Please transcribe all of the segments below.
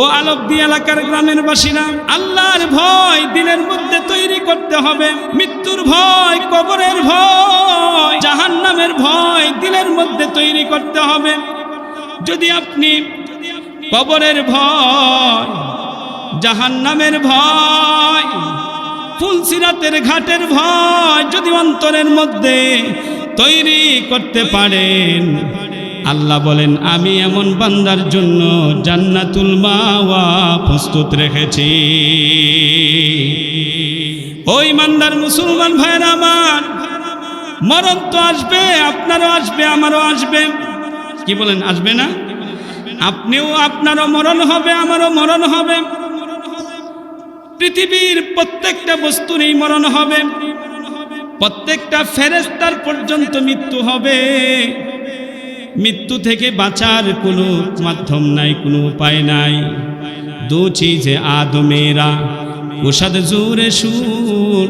ও আলোকদি এলাকার গ্রামের বাসীরা, আল্লাহর ভয় দিলের মধ্যে তৈরি করতে হবে। মৃত্যুর ভয়, কবরের ভয়, জাহান্নামের ভয় দিলের মধ্যে তৈরি করতে হবে। যদি আপনি কবরের ভয়, জাহান্নামের ভয়, ফুলসিরাতের ঘাটের ভয় যদি অন্তরের মধ্যে তৈরি করতে পারেন, আল্লাহ বলেন আমি এমন বান্দার জন্য জান্নাতুল মাওয়া প্রস্তুত রেখেছি। ওই ইমানদার মুসলমান ভাইরা আমার, মরণ তো আসবে, আপনারও আসবে, আমারও আসবে। কি বলেন, আসবে না? আপনিও, আপনারও মরণ হবে, আমারও মরণ হবে। পৃথিবীর প্রত্যেকটা বস্তুরই মরণ হবে, প্রত্যেকটা ফেরেশতার পর্যন্ত মৃত্যু হবে। মৃত্যু থেকে বাঁচার কোনো মাধ্যম নাই, কোনো উপায় নাই। দু চিজে আদমেরা উষাদ জোরে সুর,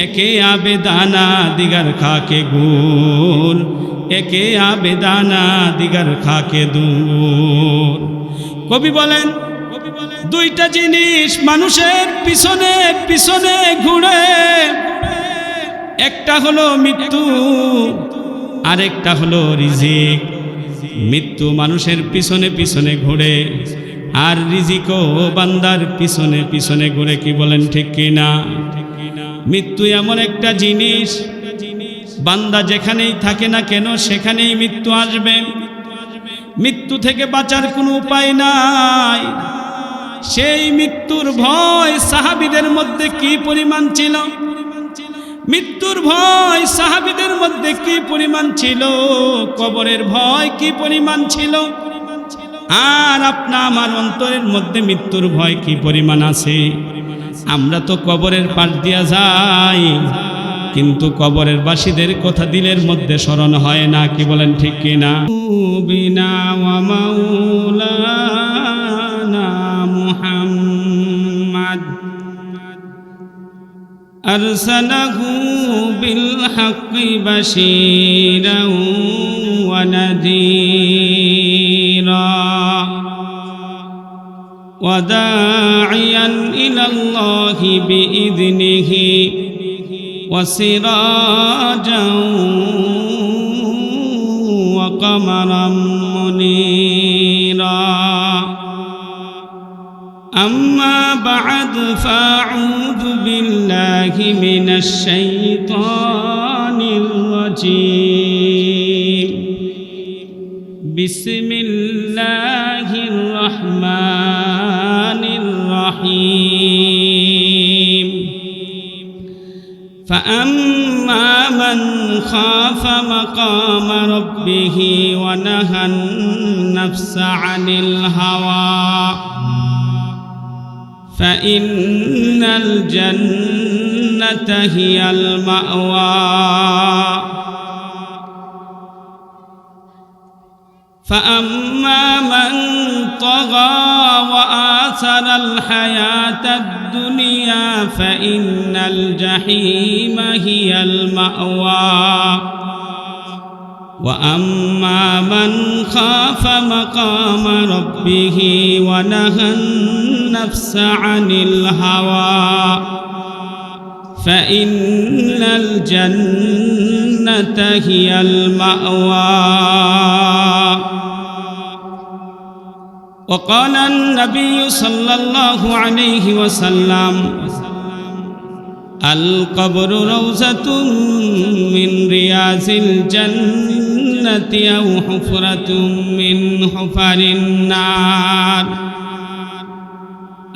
একে আবেদানা দিগার খাকে গুল, একে আবেদানা দিগার খাকে দূর। কবি বলেন দুইটা জিনিস মানুষের পিছনে পিছনে ঘুরে, একটা হলো মৃত্যু, আরেকটা হলো রিজিক। মৃত্যু মানুষের পিছনে পিছনে ঘুরে, আর রিজিকও বান্দার পিছনে পিছনে ঘুরে। কি বলেন, ঠিক কিনা? মৃত্যু এমন একটা জিনিস, বান্দা যেখানেই থাকে না কেন সেখানেই মৃত্যু আসবে। মৃত্যু থেকে বাঁচার কোনো উপায় নাই। সেই মৃত্যুর ভয় সাহাবীদের মধ্যে কি পরিমাণ ছিল, মৃত্যুর ভয় সাহাবীদের মধ্যে কি পরিমাণ ছিল, কবরের ভয় কি পরিমাণ ছিল, আর আপনা আমার অন্তরের মধ্যে মৃত্যুর ভয় কি পরিমাণ আছে। আমরা তো কবরের পাশ দিয়া যাই, কিন্তু কবরের বাসীদের কথা দিলের মধ্যে স্মরণ হয় না। কি বলেন, ঠিক কিনা? বিনা ওয়া মাওলানা মুহাম্মদ আরসালাহু বিল হাক্কি বাশীরাও ওয়া নাযীরা ওয়া দাঈয়ান ইলাল্লাহি বিইذনিহি ওয়া সিরাজাও ওয়া কামারাম মুনীরা। أما بعد فأعوذ بالله من الشيطان الرجيم. بسم الله الرحمن الرحيم. فأما من خاف مقام ربه ونهى النفس عن الهوى فإن الجنة هي المأوى. فأما من طغى وآثر الحياة الدنيا فإن الجحيم هي المأوى. وأما من خاف مقام ربه ونهى النفس عن الهوى فإن الجنة هي المأوى. وقال النبي صلى الله عليه وسلم القبر روضة من رياض الجنة أو حفرة من حفر النار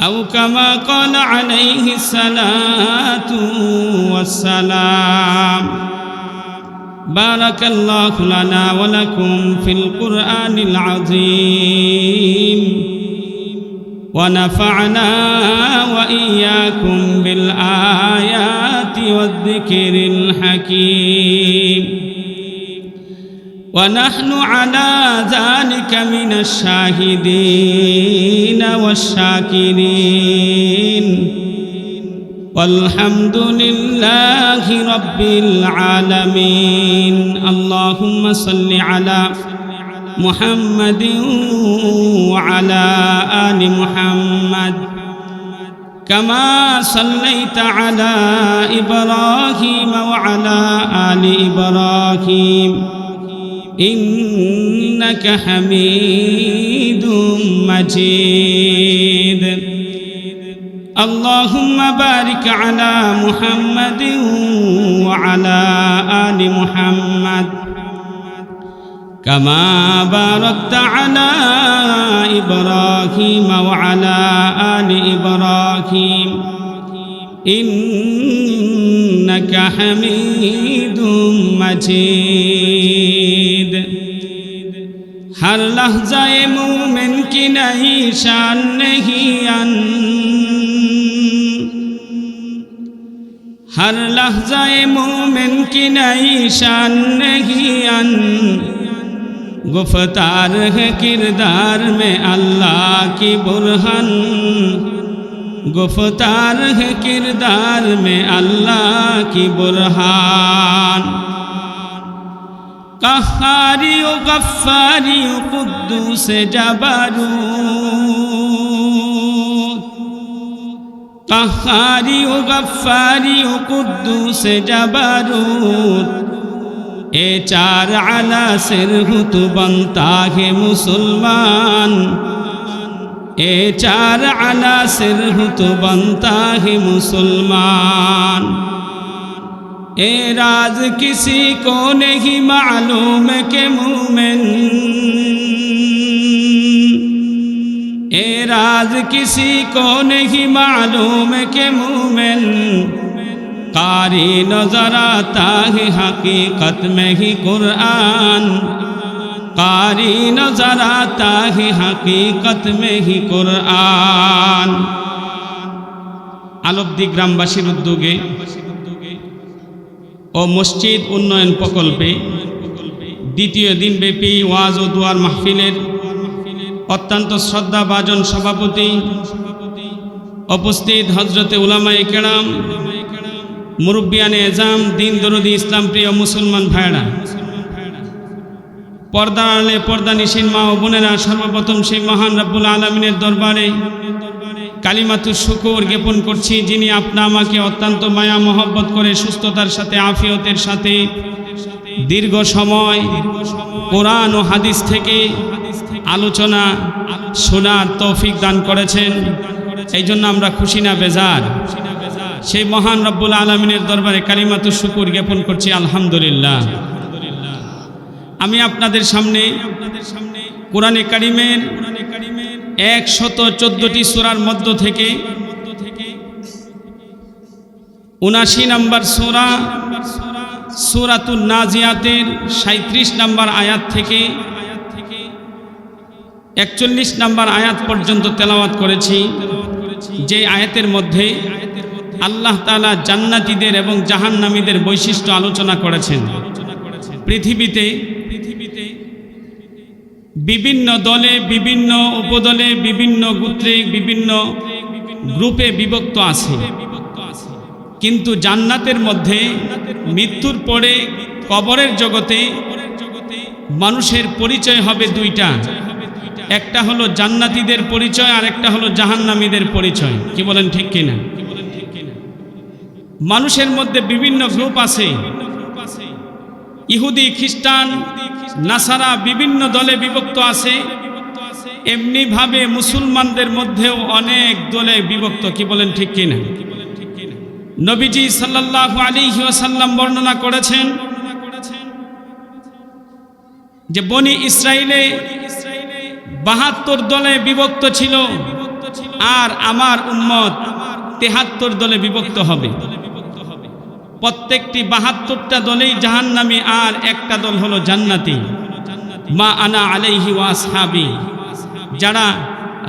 أو كما قال عليه الصلاة والسلام. بارك الله لنا ولكم في القرآن العظيم ونفعنا وإياكم بالآيات والذكر الحكيم ونحن على ذلك من الشاهدين والشاكرين والحمد لله رب العالمين. اللهم صل على محمد وعلى آل محمد كما صليت على إبراهيم وعلى آل إبراهيم إنك حميد مجيد اللهم بارك على محمد وعلى آل محمد كما باركت على إبراهيم وعلى آل إبراهيم إنك حميد مجيد हर लहज़ाए मोमिन की नई शान नहीं हर लहज़ाए मोमिन की नई शान नहीं गुफ्तार है किरदार में अल्लाह की बुरहान गुफ्तार है किरदार में अल्लाह की बुरहान कहारी व गफ्फारी व कुद्दूस जबरूत कहारी व गफ्फारी व कुद्दूस जबरूत ए चार अनासिर हूँ तो बनता है मुसलमान ए चार अनासिर हूँ तो बनता है मुसलमान ए राज किसी को नहीं मालूम के मोमिन ए राज किसी को नहीं मालूम के मोमिन कारी नजर आता है हकीकत में ही कुरान कारी नजर आता है हकीकत में ही कुरान আলবদি গ্রামবাসীর উদ্যোগে ও মসজিদ উন্নয়ন প্রকল্পে দ্বিতীয় দিনব্যাপী ওয়াজ ও দুয়ার মাহফিলের অত্যন্ত শ্রদ্ধাভাজন সভাপতি উপস্থিত হযরতে উলামায়ে কেরাম মুরব্বিয়ানে এজাম দিন দরদি ইসলাম প্রিয় মুসলমান ভাইরা পর্দা আলে পর্দা নিশিন মা ও বোনেরা সর্বপ্রথম সেই মহান রব্বুল আলামিনের দরবারে কালিমাতুশ শুকর জ্ঞাপন করছি যিনি আপনা আমাকে অত্যন্ত মায়া মহব্বত করে সুস্থতার সাথে আফিয়তের সাথে দীর্ঘ সময় কোরআন ও হাদিস থেকে আলোচনা শোনার তৌফিক দান করেছেন এই জন্য আমরা খুশি না বেজার সেই মহান রব্বুল আলামিনের দরবারে কালিমাতুশ শুকর জ্ঞাপন করছি আলহামদুলিল্লাহ আমি আপনাদের সামনে কোরআনে কারিমের 114টি সূরার মধ্য থেকে 79 নম্বর সূরা সূরাতুন নাজিয়াতের 37 নম্বর আয়াত থেকে 41 নম্বর আয়াত পর্যন্ত তেলাওয়াত করেছি যে আয়াতের মধ্যে আল্লাহ তাআলা জান্নাতীদের এবং জাহান্নামীদের বৈশিষ্ট্য আলোচনা করেছেন পৃথিবীতে বিভিন্ন দলে বিভিন্ন উপদলে বিভিন্ন গোত্রে বিভিন্ন গ্রুপে বিভক্ত আছে কিন্তু জান্নাতের মধ্যে মৃত্যুর পরে কবরের জগতে মানুষের পরিচয় হবে দুইটা একটা হলো জান্নাতীদের পরিচয় আর একটা হলো জাহান্নামীদের পরিচয় কি বলেন ঠিক কিনা মানুষের মধ্যে বিভিন্ন গ্রুপ আছে ইহুদি খ্রিস্টান নাসারা বিভিন্ন দলে বিভক্ত আছে এমনি ভাবে মুসলমানদের মধ্যেও অনেক দলে বিভক্ত কি বলেন ঠিক কিনা নবীজি সাল্লাল্লাহু আলাইহি ওয়াসাল্লাম বর্ণনা করেছেন যে বনি ইসরাইলে 72 দলে বিভক্ত ছিল আর আমার উম্মত 73 দলে বিভক্ত হবে প্রত্যেকটি 72টা দলেই জাহান্নামী আর একটা দল হলো জান্নাতি মা আনা আলাইহি ওয়া আসহাবি যারা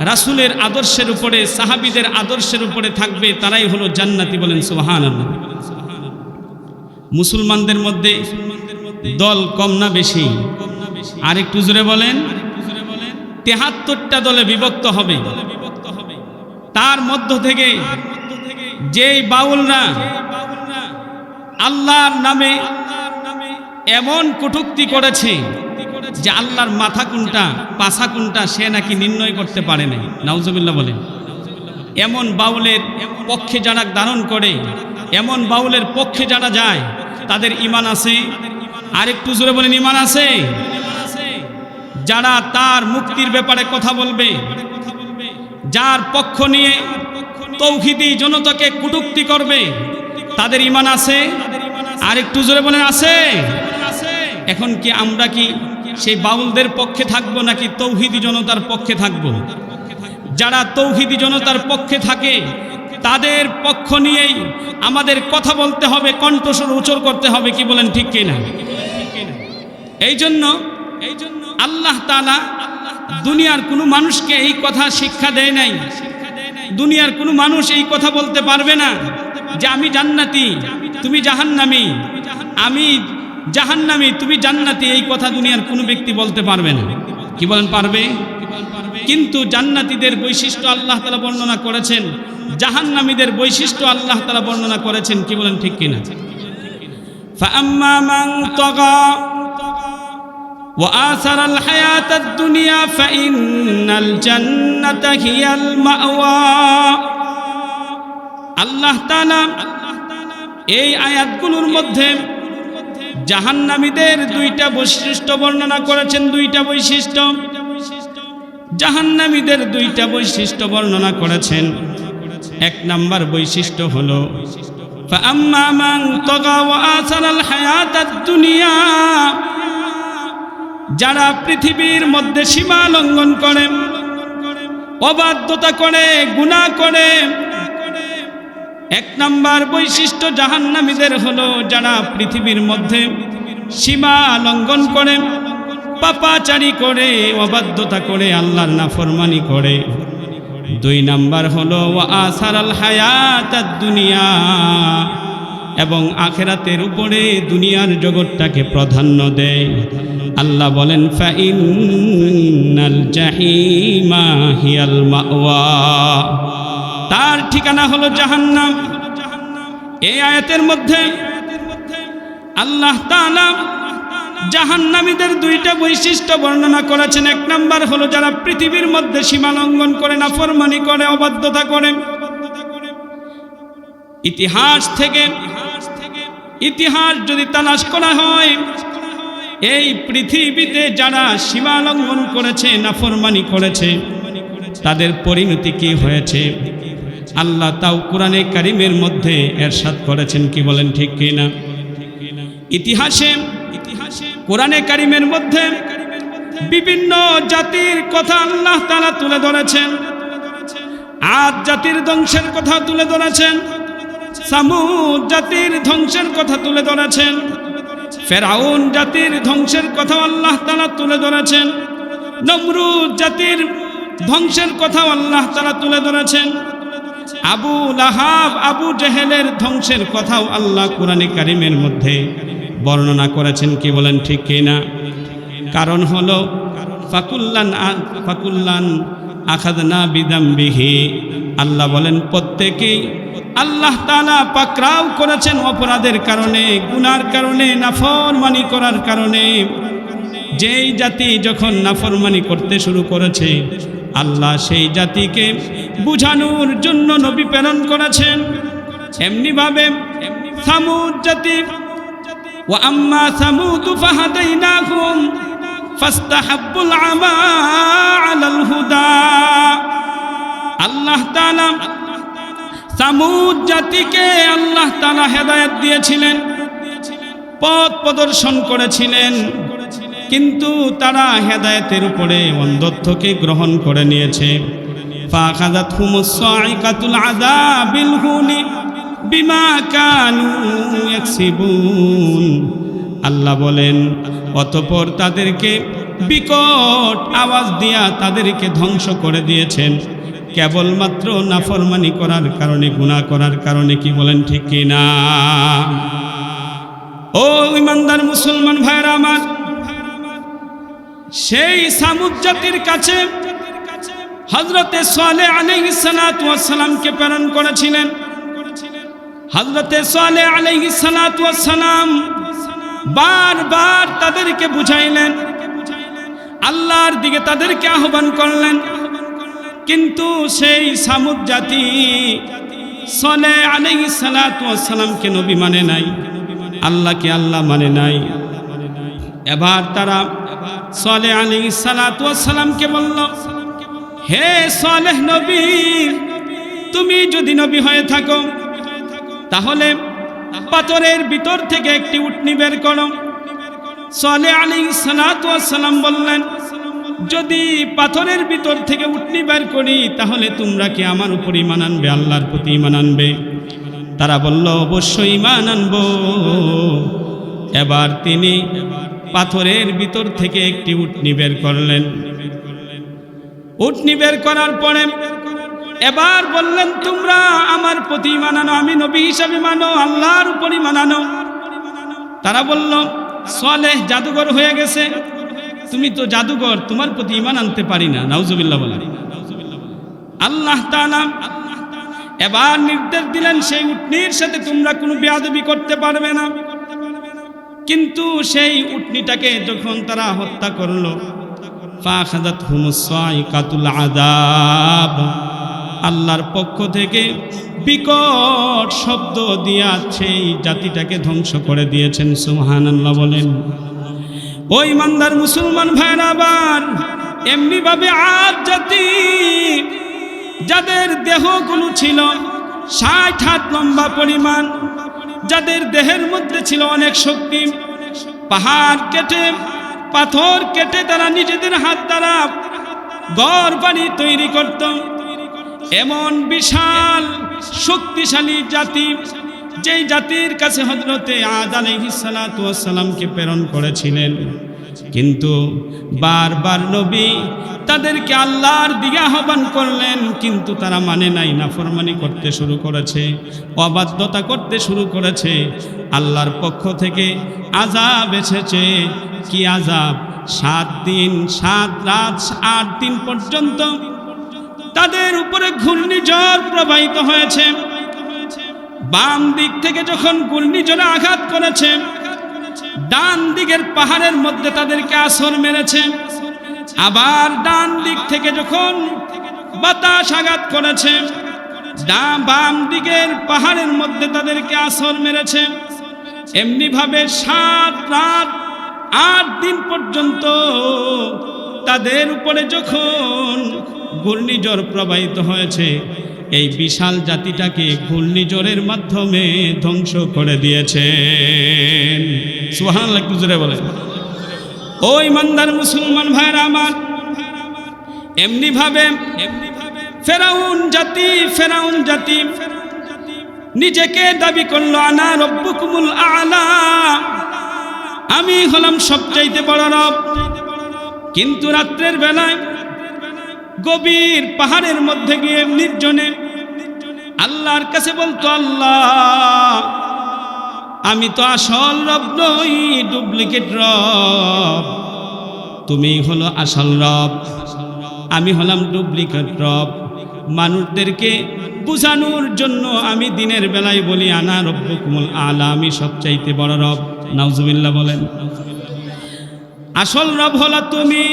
রাসূলের আদর্শের উপরে সাহাবীদের আদর্শের উপরে থাকবে তারাই হলো জান্নাতি বলেন সুবহানাল্লাহ মুসলমানদের মধ্যে দল কম না বেশি আর একটু জোরে বলেন 73টা দলে বিভক্ত হবে তার মধ্য থেকে যেই বাউলরা আল্লাহর নামে এমন কটূক্তি করেছে যে আল্লাহর মাথা কোনটা পাছা কোনটা সে নাকি নির্ণয় করতে পারে নাই। নাউজুবিল্লাহ বলেন। এমন বাউলের পক্ষে যারা ধারণ করে, এমন বাউলের পক্ষে যারা যায়, তাদের ঈমান আছে? আরেকটু জোরে বলেন, ঈমান আছে? যারা তার মুক্তির ব্যাপারে কথা বলবে, যার পক্ষ নিয়ে তৌহিদি জনতাকে কটূক্তি করবে, তাদের ঈমান আছে? আরেকটু জোরে বলেন, আছে? এখন কি আমরা কি সেই বাউলদের পক্ষে থাকবো নাকি তৌহিদি জনতার পক্ষে থাকবো? যারা তৌহিদি জনতার পক্ষে থাকে তাদের পক্ষ নিয়েই আমাদের কথা বলতে হবে, কণ্ঠস্বর উচ্চারণ করতে হবে। কি বলেন, ঠিক কিনা? এই জন্য আল্লাহ তাআলা দুনিয়ার কোনো মানুষকে এই কথা শিক্ষা দেয় নাই। দুনিয়ার কোনো মানুষ এই কথা বলতে পারবে না যে আমি জান্নাতি তুমি জাহান্নামী, আমি জাহান্নামী তুমি জান্নাতি। এই কথা দুনিয়ার কোনো ব্যক্তি বলতে পারবে না। কি বলেন, পারবে? কিন্তু জান্নাতীদের বৈশিষ্ট্য আল্লাহ তাআলা বর্ণনা করেছেন, জাহান্নামীদের বৈশিষ্ট্য আল্লাহ তাআলা বর্ণনা করেছেন। কি বলেন, ঠিক কিনা? ফাআম্মা মান তাগা ওয়া আসারাল হায়াতাদ দুনিয়া ফাইন্নাল জান্নাতা হিয়াল মাওয়া। আল্লাহ তাআলা এই আয়াতগুলোর মধ্যে জাহান্নামীদের দুইটা বৈশিষ্ট্য বর্ণনা করেছেন। দুইটা বৈশিষ্ট্য, জাহান্নামীদের দুইটা বৈশিষ্ট্য বর্ণনা করেছেন। এক নাম্বার বৈশিষ্ট্য হলো ফাআম্মা মান তাগা ওয়া আসারাল হায়াতাদ দুনিয়া, যারা পৃথিবীর মধ্যে সীমা লঙ্ঘন করে, অবাধ্যতা করে, গুনাহ করে। এক নাম্বার বৈশিষ্ট্য জাহান্নামীদের হলো যারা পৃথিবীর মধ্যে সীমা লঙ্ঘন করে, পাপাচারী করে, অবাধ্যতা করে, আল্লাহর নাফরমানি করে। দুই নাম্বার হলো ওয়া আসারাল হায়াতাদ দুনিয়া, এবং আখিরাতের উপরে দুনিয়ার জগৎটাকে প্রাধান্য দেয়। আল্লাহ বলেন ফাইন্নাল জাহিমা হিয়াল মাওয়া, তার ঠিকানা হলো জাহান্নাম। এই আয়াতের মধ্যে আল্লাহ তাআলা জাহান্নামীদের দুইটা বৈশিষ্ট্য বর্ণনা করেছেন। এক নাম্বার হলো যারা পৃথিবীর মধ্যে সীমা লঙ্ঘন করে, নাফরমানি করে, অবাধ্যতা করে। ইতিহাস যদি তালাশ করা হয়, এই পৃথিবীতে যারা সীমা লঙ্ঘন করেছে, নাফরমানি করেছে, তাদের পরিণতি কি হয়েছে আল্লাহ তাও কোরআনে কারিমের মধ্যে এরশাদ করেছেন। কি বলেন, ঠিক কিনা? ইতিহাসে কোরআনে কারিমের মধ্যে বিভিন্ন জাতির কথা আল্লাহ তাআলা তুলে ধরেছেন। আদ জাতির ধ্বংসের কথা তুলে ধরেছেন, সামুদ জাতির ধ্বংসের কথা তুলে ধরেছেন, ফেরাউন জাতির ধ্বংসের কথা আল্লাহ তাআলা তুলে ধরেছেন, নমরুদ জাতির ধ্বংসের কথা আল্লাহ তাআলা তুলে ধরেছেন, আবু লাহাব, আবু জেহেলের ধ্বংসের কথাও আল্লাহ কোরআনে কারিমের মধ্যে বর্ণনা করেছেন। কি বলেন, ঠিক কিনা? কারণ হলো ফাকুল্লান আখাযনা বিযামবিহি, আল্লাহ বলেন প্রত্যেকেই আল্লাহ তাআলা পাকড়াও করেছেন অপরাধের কারণে, গুনার কারণে, নাফরমানি করার কারণে। যেই জাতি যখন নাফরমানি করতে শুরু করেছে, আল্লাহ সেই জাতিকে বুঝানোর জন্য নবী প্রেরণ করেছেন। এমনিভাবে সামুদ জাতি, ওয়া আম্মা সামুদ ফাহাদাইনাহুম ফাস্তাহাব্বুল আমা আলাল হুদা। আল্লাহ তাআলা সামুদ জাতিকে আল্লাহ তাআলা হেদায়েত দিয়েছিলেন, পথ প্রদর্শন করেছিলেন, কিন্তু তারা হেদায়েতের উপরে অন্ধত্বকে গ্রহণ করে নিয়েছে। ফাখাযাতহুমুস সাইকাতুল আযাবিল হুনি বিমা কানু ইয়াকসিবুন। আল্লাহ বলেন অতঃপর তাদেরকে বিকট আওয়াজ দিয়া তাদেরকে ধ্বংস করে দিয়েছেন, কেবলমাত্র নাফরমানি করার কারণে, গুনাহ করার কারণে। কি বলেন, ঠিক কিনা? ও ঈমানদার মুসলমান ভাইরা আমার, সেই সামুদ জাতির কাছে হযরতে সালেহ আলাইহিস সালাতু ওয়াস সালামকে প্রেরণ করেছিলেন। হযরতে সালেহ আলাইহিস সালাতু ওয়াস সালাম বারবার তাদেরকে বুঝাইলেন, আল্লাহর দিকে তাদেরকে আহ্বান করলেন। কিন্তু সেই সামুদ জাতি সলেহ আলাইহিস সালাতু ওয়াস সালামকে নবী মানে নাই, আল্লাহকে আল্লাহ মানে নাই। এবার তারা সলেহ আলাইহিস সালাতু ওয়াস সালামকে বলল, হে সলেহ নবী, তুমি যদি নবী হয়ে থাকো তাহলে পাথরের ভিতর থেকে একটি উটনি বের করো। সলেহ আলাইহিস সালাতু ওয়াস সালাম বললেন, যদি পাথরের ভিতর থেকে উটনি বের করি তাহলে তোমরা কি আমার উপর ঈমান আনবে, আল্লাহর প্রতি ঈমান আনবে? তারা বলল, অবশ্যই ঈমান আনব। এবার তিনি পাথরের ভিতর থেকে একটি উটনি বের করলেন। উটনি বের করার পরে এবার বললেন, তোমরা আমার প্রতি ঈমান আনো, আমি নবী হিসাবে মানো, আল্লাহর উপর ঈমান আনো। তারা বলল, সলেহ জাদুঘর হয়ে গেছে, তুমি তো জাদুঘর, তোমার প্রতি ঈমান আনতে পারি না। নাউজুবিল্লাহ বলেন। আল্লাহ তাআলা এবার নির্দেশ দিলেন, সেই উটনির সাথে তোমরা কোনো বেয়াদবি করতে পারবে না। কিন্তু সেই উটনিটাকে যখন তারা হত্যা করলো, ফাখাযাতহুমুস সাইকাতুল আযাব, আল্লাহর পক্ষ থেকে বিকট শব্দ দিয়া সেই জাতিটাকে ধ্বংস করে দিয়েছেন। সুবহানাল্লাহ বলেন। ওই ইমানদার মুসলমান ভাইরা, আবার এমনি ভাবে আদ জাতি, যাদের দেহগুলো ছিল 60 হাত লম্বা পরিমাণ, যাদের দেহের মধ্যে ছিল অনেক শক্তি, পাহাড় কেটে পাথর কেটে তারা নিজেদের হাত দ্বারা ঘর বাড়ি তৈরি করত, এমন বিশাল শক্তিশালী জাতি, যেই জাতির কাছে হযরতে আদ আলাইহিস সালাতু ওয়াস সালামকে প্রেরণ করেছিলেন। কিন্তু বারবার নবী তাদেরকে আল্লাহর দিকে আহ্বান করলেন, কিন্তু তারা মানে নাই, নাফরমানি করতে শুরু করেছে, অবাধ্যতা করতে শুরু করেছে। আল্লাহর পক্ষ থেকে আযাব এসেছে। কি আযাব? 7 দিন 7 রাত 8 দিন পর্যন্ত তাদের উপরে ঘূর্ণিঝড় প্রবাহিত হয়েছে। বাম দিক থেকে যখন ঘূর্ণিঝড়ে আঘাত করেছে, ডান দিকের পাহাড়ের মধ্যে তাদেরকে আছর মেরেছে। আবার ডান দিক থেকে যখন বাতাস আঘাত করেছে, বাম দিকের পাহাড়ের মধ্যে তাদেরকে আছর মেরেছে। এমনি ভাবে 7 রাত 8 দিন পর্যন্ত তাদের উপরে যখন ঘূর্ণিঝড় প্রবাহিত হয়েছে, এই বিশাল জাতিটাকে ঘূর্ণিঝড়ের মাধ্যমে ধ্বংস করে দিয়েছেন। সুবহানাল্লাহ, একটু জোরে বলেন। ও ইমানদার মুসলমান ভাইরা আমার, এমনি ভাবে ফেরাউন জাতি নিজেকে দাবি করলো, আনা রব্বুকুমুল আ'লা, আমি হলাম সবচাইতে বড় রব। কিন্তু রাত্রের বেলায় গভীর পাহাড়ের মধ্যে গিয়ে নির্জনে আল্লাহর কাছে বলতো, আল্লাহ, আমি তো আসল রব নই, ডুপ্লিকেট রব। তুমি হলো আসল রব, আমি হলাম ডুপ্লিকেট রব। মানুষদেরকে বুঝানোর জন্য আমি দিনের বেলায় বলি, আনা রব্বুকুমুল আ'লা, আমি সবচাইতে বড় রব। নাউজুবিল্লাহ বলেন। আসল রব হলো তুমি,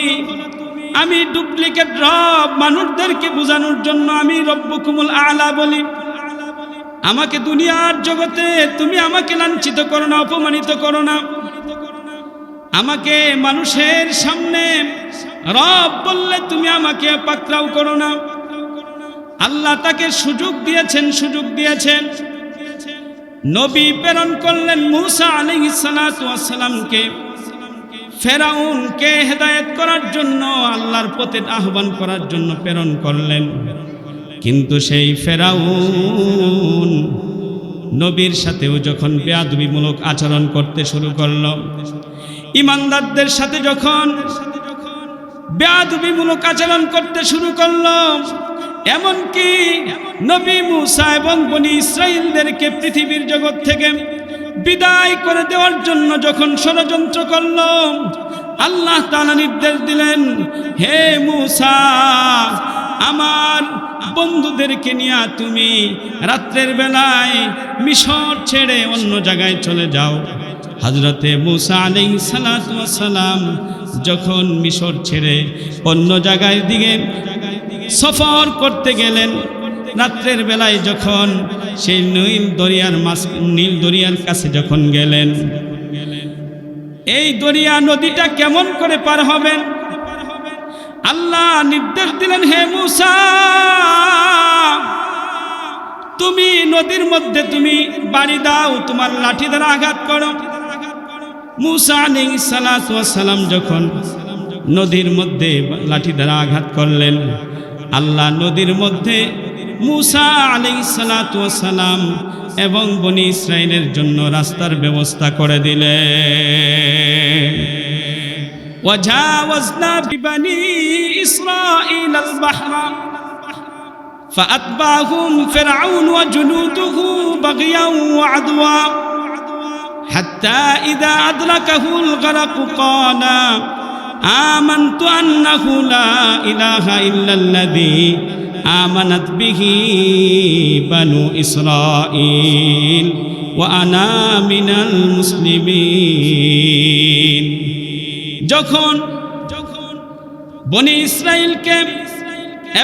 আমি ডুপ্লিকেট রব। মানুষদেরকে বোঝানোর জন্য আমি রব্বুকুমুল আ'লা বলি। আমাকে দুনিয়ার জগতে তুমি আমাকে লাঞ্ছিত করো না, অপমানিত করো না। আমাকে মানুষের সামনে রব বললে তুমি আমাকে পাকড়াও করো না। আল্লাহ তাকে সুযোগ দিয়েছেন। নবী প্রেরণ করলেন মূসা আলাইহিস সালাতু ওয়াস সালামকে, ফেরাউনকে হেদায়েত করার জন্য, আল্লাহর পথে আহ্বান করার জন্য প্রেরণ করলেন। কিন্তু সেই ফেরাউন নবীর সাথেও যখন বেয়াদবিমূলক আচরণ করতে শুরু করল, ইমানদারদের সাথে যখন বেয়াদবিমূলক আচরণ করতে শুরু করল, এমনকি নবী মূসা এবং বনী ইসরাঈলদেরকে পৃথিবীর জগৎ থেকে বিদায় করে দেওয়ার জন্য যখন ষড়যন্ত্র করল, আল্লাহ তাআলা নির্দেশ দিলেন, হে মূসা, আমার বন্ধুদেরকে নিয়ে তুমি রাত্রের বেলায় মিশর ছেড়ে অন্য জায়গায় চলে যাও। হযরতে মূসা আলাইহিস সালাতু ওয়াস সালাম যখন মিশর ছেড়ে অন্য জায়গায় দিকে সফর করতে গেলেন, রাত্রের বেলায় যখন সেই নীল দরিয়ার কাছে যখন গেলেন, এই দরিয়া নদীটা কেমন করে পার হবেন? আল্লাহ নির্দেশ দিলেন, হে মূসা, তুমি নদীর মধ্যে তুমি বাড়ি দাও, তোমার লাঠি দ্বারা আঘাত করো। মূসা আলাইহিস সালাতু ওয়াস সালাম যখন নদীর মধ্যে লাঠি দ্বারা আঘাত করলেন, আল্লাহ নদীর মধ্যে মূসা আলাইহিস সালাতু ওয়াস সালাম এবং বনি ইসরাইলের জন্য রাস্তার ব্যবস্থা করে দিলেন। ওয়াজাওয়াজনা বিবানি ইসরাঈল আল বাহরা فأتبعهم فرعون وجنوده بغيا وعدوا حتى إذا أدركه الغرق قال آمنت أنه لا إله إلا الذي آمنت به بنو إسرائيل وأنا من المسلمين। যখন বনি ইসরাইলকে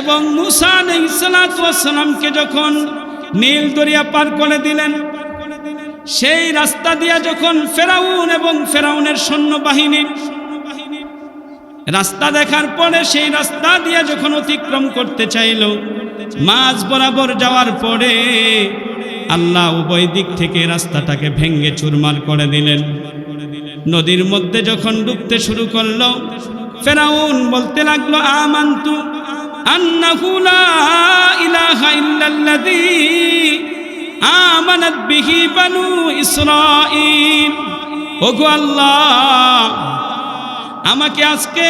এবং মূসা আলাইহিস সালাতু ওয়াস সালামকে যখন নীল দরিয়া পার করে দিলেন, সেই রাস্তা দিয়ে যখন ফেরাউন এবং ফেরাউনের সৈন্যবাহিনী রাস্তা দেখার পরে সেই রাস্তা দিয়ে যখন অতিক্রম করতে চাইল, মাঝ বরাবর যাওয়ার পরে আল্লাহ উভয় দিক থেকে রাস্তাটাকে ভেঙ্গে চুরমার করে দিলেন। নদীর মধ্যে যখন ডুবতে শুরু করলো, ফেরাউন বলতে লাগলো, আমানতু আন্নাহু লা ইলাহা ইল্লাল্লাযী আমানাত বিহি বানু ইসরাঈল। ওগো আল্লাহ, আমাকে আজকে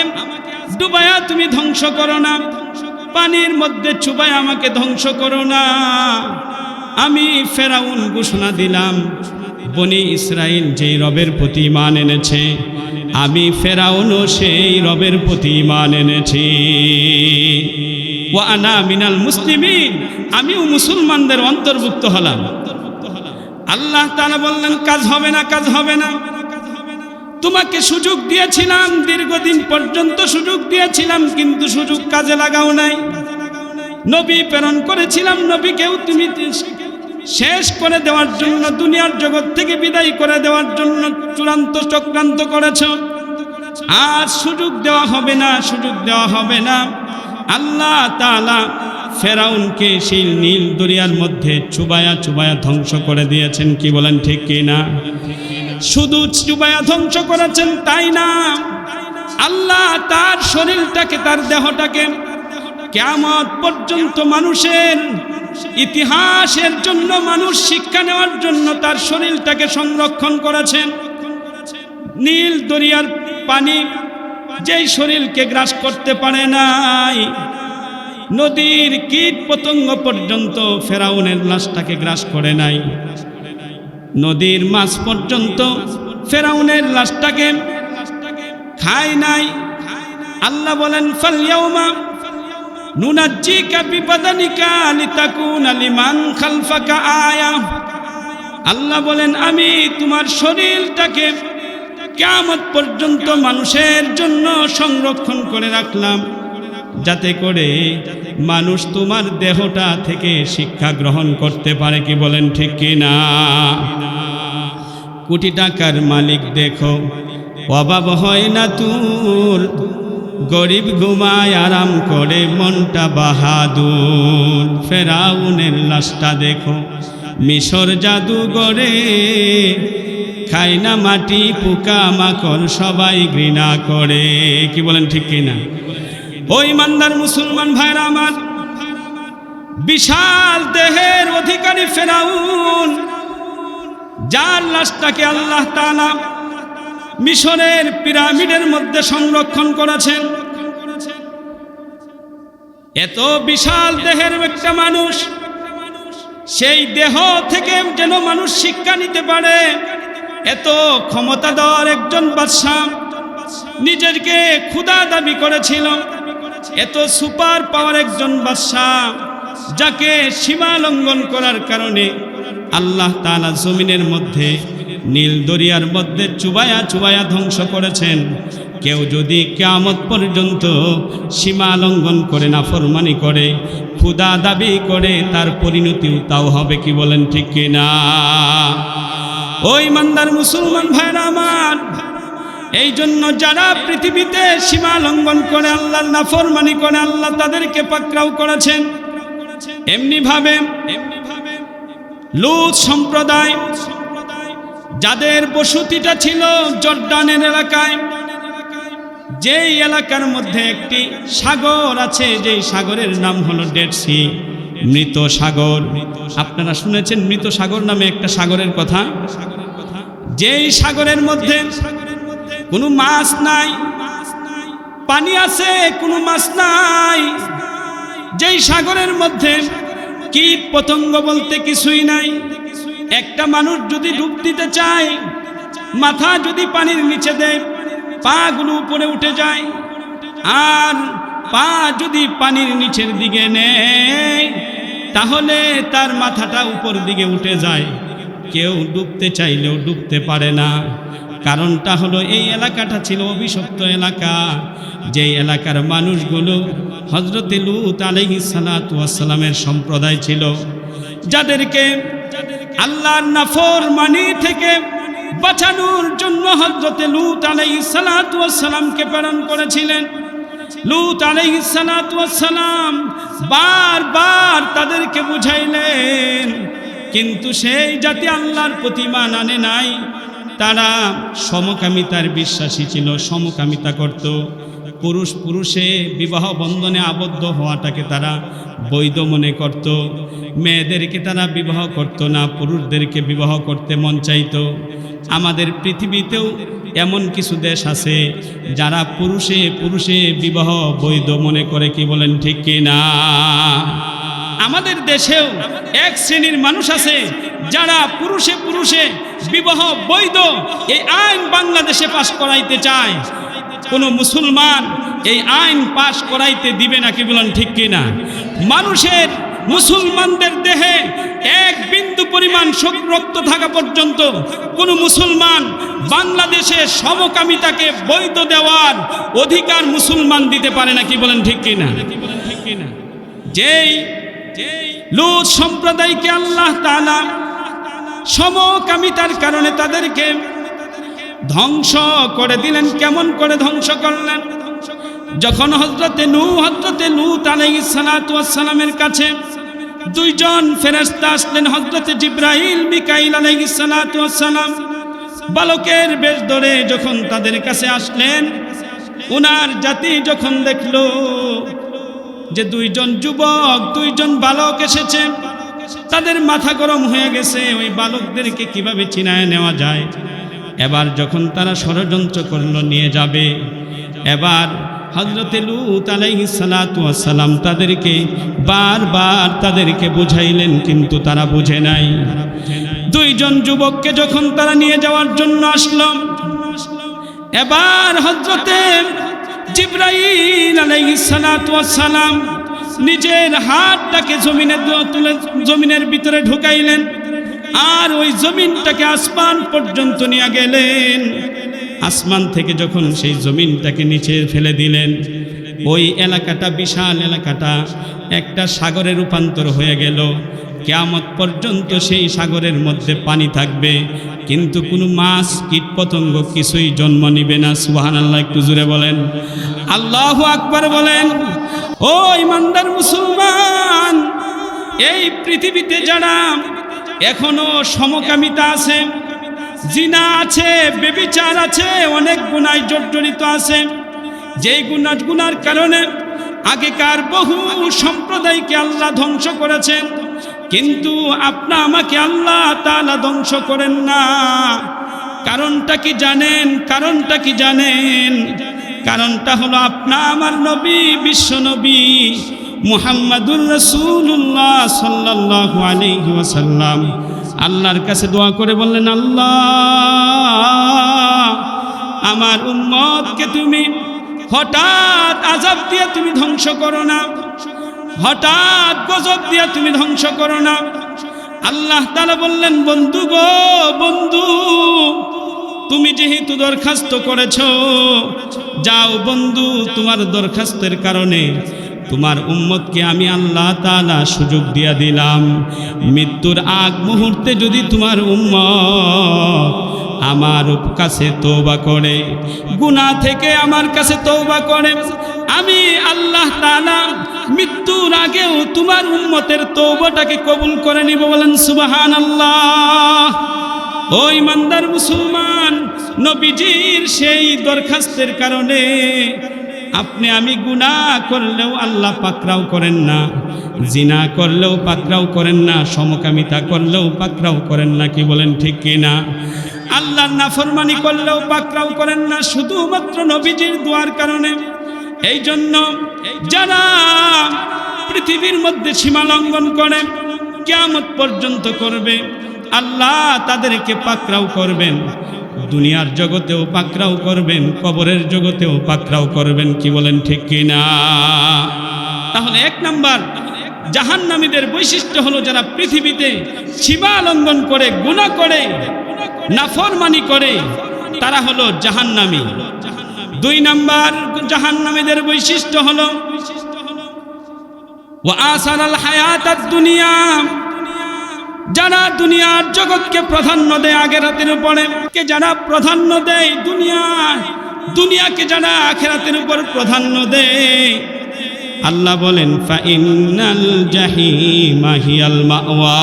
ডুবায়া তুমি ধ্বংস করো না, পানির মধ্যে চুবায়া আমাকে ধ্বংস করো না। আমি ফেরাউন ঘোষণা দিলাম, বনি ইসরাইল যেই রবের প্রতি ঈমান এনেছে, আমি ফেরাউনও সেই রবের প্রতি ঈমান এনেছি। ওয়া আনা মিনাল মুসলিমিন, আমিও মুসলমানদের অন্তর্ভুক্ত হলাম। আল্লাহ তাআলা বললেন, কাজ হবে না, কাজ হবে না। তোমাকে সুযোগ দিয়েছিলাম, দীর্ঘদিন পর্যন্ত সুযোগ দিয়েছিলাম, কিন্তু সুযোগ কাজে লাগাও নাই। নবী প্রেরণ করেছিলাম, নবীকেও তুমি শেষ করে দেওয়ার জন্য, দুনিয়ার জগৎ থেকে বিদায় করে দেওয়ার জন্য চূড়ান্ত চক্রান্ত করেছ। আর সুযোগ দেওয়া হবে না, সুযোগ দেওয়া হবে না। আল্লাহ তাআলা ফেরাউনকে সেই নীল দরিয়ার মধ্যে চুবায়া চুবায়া ধ্বংস করে দিয়েছেন। কি বলেন, ঠিক কি না? শুধু চুবায়া ধ্বংস করেছেন তাই না, আল্লাহ তার শরীরটাকে, তার দেহটাকে কিয়ামত পর্যন্ত মানুষের ইতিহাসের জন্য, মানুষ শিক্ষা নেওয়ার জন্য তার শরীরটাকে সংরক্ষণ করেছেন। নীল দরিয়ার পানি যেই শরীরকে গ্রাস করতে পারে নাই, নদীর কীট পতঙ্গ পর্যন্ত ফেরাউনের লাশটাকে গ্রাস করে নাই, নদীর মাছ পর্যন্ত ফেরাউনের লাশটাকে খায় নাই। আল্লাহ বলেন, ফালইয়াউমা নুনাজ্জিকা বিবাদানিকা লিতাকুনা লিমান খালফাকা আয়া। আল্লাহ বলেন, আমি তোমার শরীরটাকে কিয়ামত পর্যন্ত মানুষের জন্য সংরক্ষণ করে রাখলাম, যাতে করে মানুষ তোমার দেহটা থেকে শিক্ষা গ্রহণ করতে পারে। কি বলেন, ঠিক কি না? কোটি টাকার মালিক দেখো, অভাব হয় না তোর, গরিব ঘুমায় আরাম করে মনটা বাহাদুর। ফেরাউনের লাশটা দেখো, মিশর জাদুঘরে খায় না মাটি, পোকা মাকড় সবাই ঘৃণা করে। কি বলেন, ঠিক কিনা? ও ইমানদার মুসলমান ভাইরা আমার, বিশাল দেহের অধিকারী ফেরাউন, যার লাশটাকে আল্লাহ তাআলা মিশরের পিরামিডের মধ্যে সংরক্ষণ করেছেন, এত বিশাল দেহের একটা মানুষ, সেই দেহ থেকে যেন মানুষ শিক্ষা নিতে পারে, এত ক্ষমতাধর একজন বাদশা নিজেকে খোদা দাবি করেছিল। এত সুপার পাওয়ার একজন বাদশা, যাকে সীমা লঙ্ঘন করার কারণে আল্লাহ তাআলা জমিনের মধ্যে নীল দরিয়ার মধ্যে চুবায়া চুবায়া ধ্বংস করেছেন। কেউ যদি কিয়ামত পর্যন্ত সীমা লঙ্ঘন করে নাফরমানি করে খোদা দাবি করে তার পরিণতিও তাও হবে, কি বলেন ঠিক কিনা? ওই ইমানদার মুসলমান ভাইরা আমার, এই জন্য যারা পৃথিবীতে সীমা লঙ্ঘন করে আল্লাহর নাফরমানি করে আল্লাহ তাদেরকে পাকড়াও করেছেন। এমনি ভাবে লূত সম্প্রদায় যাদের বসতিটা ছিল জর্ডানের এলাকায়, যেই এলাকার মধ্যে একটি সাগর আছে, যেই সাগরের নাম হলো ডেড সি, মৃত সাগর। আপনারা শুনেছেন মৃত সাগর নামে একটা সাগরের কথা? যেই সাগরের মধ্যে কোনো মাছ নাই, পানি আছে কোনো মাছ নাই, যেই সাগরের মধ্যে কীট পতঙ্গ বলতে কিছুই নাই। একটা মানুষ যদি ডুব দিতে চায়, মাথা যদি পানির নিচে দেয়, পা গুলো উপরে উঠে যায়, আর পা যদি পানির নিচের দিকে নেয় তাহলে তার মাথাটা উপর দিকে উঠে যায়। কেউ ডুবতে চাইলেও ডুবতে পারে না। কারণটা হলো এই এলাকাটা ছিল অভিশপ্ত এলাকা, যেই এলাকার মানুষগুলো হযরতে লূত আলাইহিস সালাতু ওয়াস সালামের সম্প্রদায় ছিল, যাদেরকে আল্লাহর নাফরমানি থেকে বাঁচানোর জন্য হযরতে লূত আলাইহিস সালাতু ওয়াস সালামকে প্রেরণ করেছিলেন। লূত আলাইহিস সালাতু ওয়াস সালাম বারবার তাদেরকে বুঝাইলেন, কিন্তু সেই জাতি আল্লাহর প্রতি ঈমান আনে নাই। তারা সমকামিতার বিশ্বাসী ছিল, সমকামিতা করত। পুরুষ পুরুষে বিবাহ বন্ধনে আবদ্ধ হওয়াটাকে তারা বৈধ মনে করত। মেয়েদেরকে তারা বিবাহ করত না, পুরুষদেরকে বিবাহ করতে মন চাইত। আমাদের পৃথিবীতেও এমন কিছু দেশ আছে যারা পুরুষে পুরুষে বিবাহ বৈধ মনে করে, কি বলেন ঠিক কি না? আমাদের দেশেও এক শ্রেণীর মানুষ আছে যারা পুরুষে পুরুষে বিবাহ বৈধ এই আইন বাংলাদেশে পাশ করাইতে চায়। কোনো মুসলমান এই আইন পাশ করাইতে দিবে না, কি বলেন ঠিক কি না? মানুষের মুসলমানদের দেহে এক বিন্দু পরিমাণ রক্ত থাকা পর্যন্ত কোনো মুসলমান বাংলাদেশে সমকামিতাকে বৈধ দেওয়ার অধিকার মুসলমান দিতে পারে না, কি বলেন ঠিক কি না? যেই লূত সম্প্রদায়কে আল্লাহ তাআলা সমকামিতার কারণে তাদেরকে ধ্বংস করে দিলেন। কেমন করে ধ্বংস করলেন? যখন হযরতে লূত আলাইহিস সালাতু ওয়াস সালামের কাছে দুইজন ফেরেশতা আসলেন, হযরতে জিবরাইল মিকাইল আলাইহিস সালাতু ওয়াস সালাম বালকের বেশ ধরে যখন তাদের কাছে আসলেন, ওনার জাতি যখন দেখলো যে দুইজন যুবক দুইজন বালক এসেছে, তাদের মাথা গরম হয়ে গেছে ওই বালকদেরকে কিভাবে চিনায় নেওয়া যায়। এবার যখন তারা ষড়যন্ত্র করলো নিয়ে যাবে, এবার হযরতে লূত আলাইহিস সালাতু ওয়াস সালাম তাদেরকে বারবার তাদেরকে বুঝাইলেন, কিন্তু তারা বুঝে নাই। দুইজন যুবককে যখন তারা নিয়ে যাওয়ার জন্য আসলো, এবার হযরতে জিবরাইল আলাইহিস সালাতু ওয়াস সালাম নিজের হাতটাকে জমিনের ভিতরে ঢুকাইলেন, আর ওই জমিনটাকে আসমান পর্যন্ত নিয়ে গেলেন। আসমান থেকে যখন সেই জমিনটাকে নিচে ফেলে দিলেন, ওই এলাকাটা, বিশাল এলাকাটা একটা সাগরে রূপান্তর হয়ে গেল। কিয়ামত পর্যন্ত সেই সাগরের মধ্যে পানি থাকবে, কিন্তু কোনো মাছ কীট পতঙ্গ কিছুই জন্ম নিবে না। সুবহানাল্লাহ, একটু জোরে বলেন, আল্লাহু আকবার বলেন। ও ইমানদার মুসলমান, এই পৃথিবীতে যারা এখনো সমকামিতা আছে, জিনা আছে, ব্যভিচার আছে, অনেক গুনায় জর্জরিত আছে, যেই গুনার কারণে আগেকার বহু সম্প্রদায়কে আল্লাহ ধ্বংস করেছেন, কিন্তু আপনা আমাকে আল্লাহ তাআলা ধ্বংস করেন না। কারণটা কি জানেন? কারণটা কি জানেন? কারণটা হলো আপনা আমার নবী, বিশ্ব নবী মুহাম্মাদুর রাসূলুল্লাহ সাল্লাল্লাহু আলাইহি ওয়াসাল্লাম আল্লাহর কাছে দোয়া করে বললেন, আল্লাহ, আমার উম্মতকে তুমি হঠাৎ আযাব দিয়ে তুমি ধ্বংস করো না, হঠাৎ গজব দিয়ে তুমি ধ্বংস করো না। আল্লাহ তাআলা বললেন, বন্ধু গো বন্ধু, তুমি যেহেতু দরখাস্ত করেছ, যাও বন্ধু, তোমার দরখাস্তের কারণে তোমার উম্মতকে আমি আল্লাহ তাআলা সুযোগ দিয়া দিলাম, মৃত্যুর আগ মুহূর্তে যদি তোমার উম্মত আমার কাছে তওবা করে, গুনাহ থেকে আমার কাছে তওবা করে, আমি আল্লাহ তাআলা মৃত্যুর আগেও তোমার উম্মতের তওবাটাকে কবুল করে নিব। বলেন সুবহানাল্লাহ। ও ইমানদার মুসলমান, নবীজির সেই দরখাস্তের কারণে আপনি আমি গুনাহ করলেও আল্লাহ পাকড়াও করেন না, জিনা করলেও পাকড়াও করেন না, সমকামিতা করলেও পাকড়াও করেন না। কি বলেন ঠিক কিনা? আল্লাহর নাফরমানি করলেও পাকড়াও করেন না, শুধুমাত্র নবীজির দোয়ার কারণে। এই জন্য যারা পৃথিবীর মধ্যে সীমা লঙ্ঘন করে কিয়ামত পর্যন্ত করবে, আল্লাহ তাদেরকে পাকড়াও করবেন, দুনিয়ার জগতেও পাকড়াও করবেন, কবরের জগতেও পাকড়াও করবেন। কি বলেন ঠিক কিনা? তাহলে এক নাম্বার জাহান্নামীদের বৈশিষ্ট্য হলো যারা পৃথিবীতে সীমা লঙ্ঘন করে, গুনাহ করে, নাফরমানি করে, তারা হলো জাহান্নামী। দুই নাম্বার জাহান্নামীদের বৈশিষ্ট্য হলো ওয়া আসারাল হায়াতাদ দুনিয়া, যারা দুনিয়ার জগৎকে প্রাধান্য দেয় আখিরাতের উপরে, যারা প্রাধান্য দেয় দুনিয়াকে যারা আখিরাতের উপর প্রাধান্য দেয়, আল্লাহ বলেন ফাইন্নাল জাহিমা হিয়াল মাওয়া,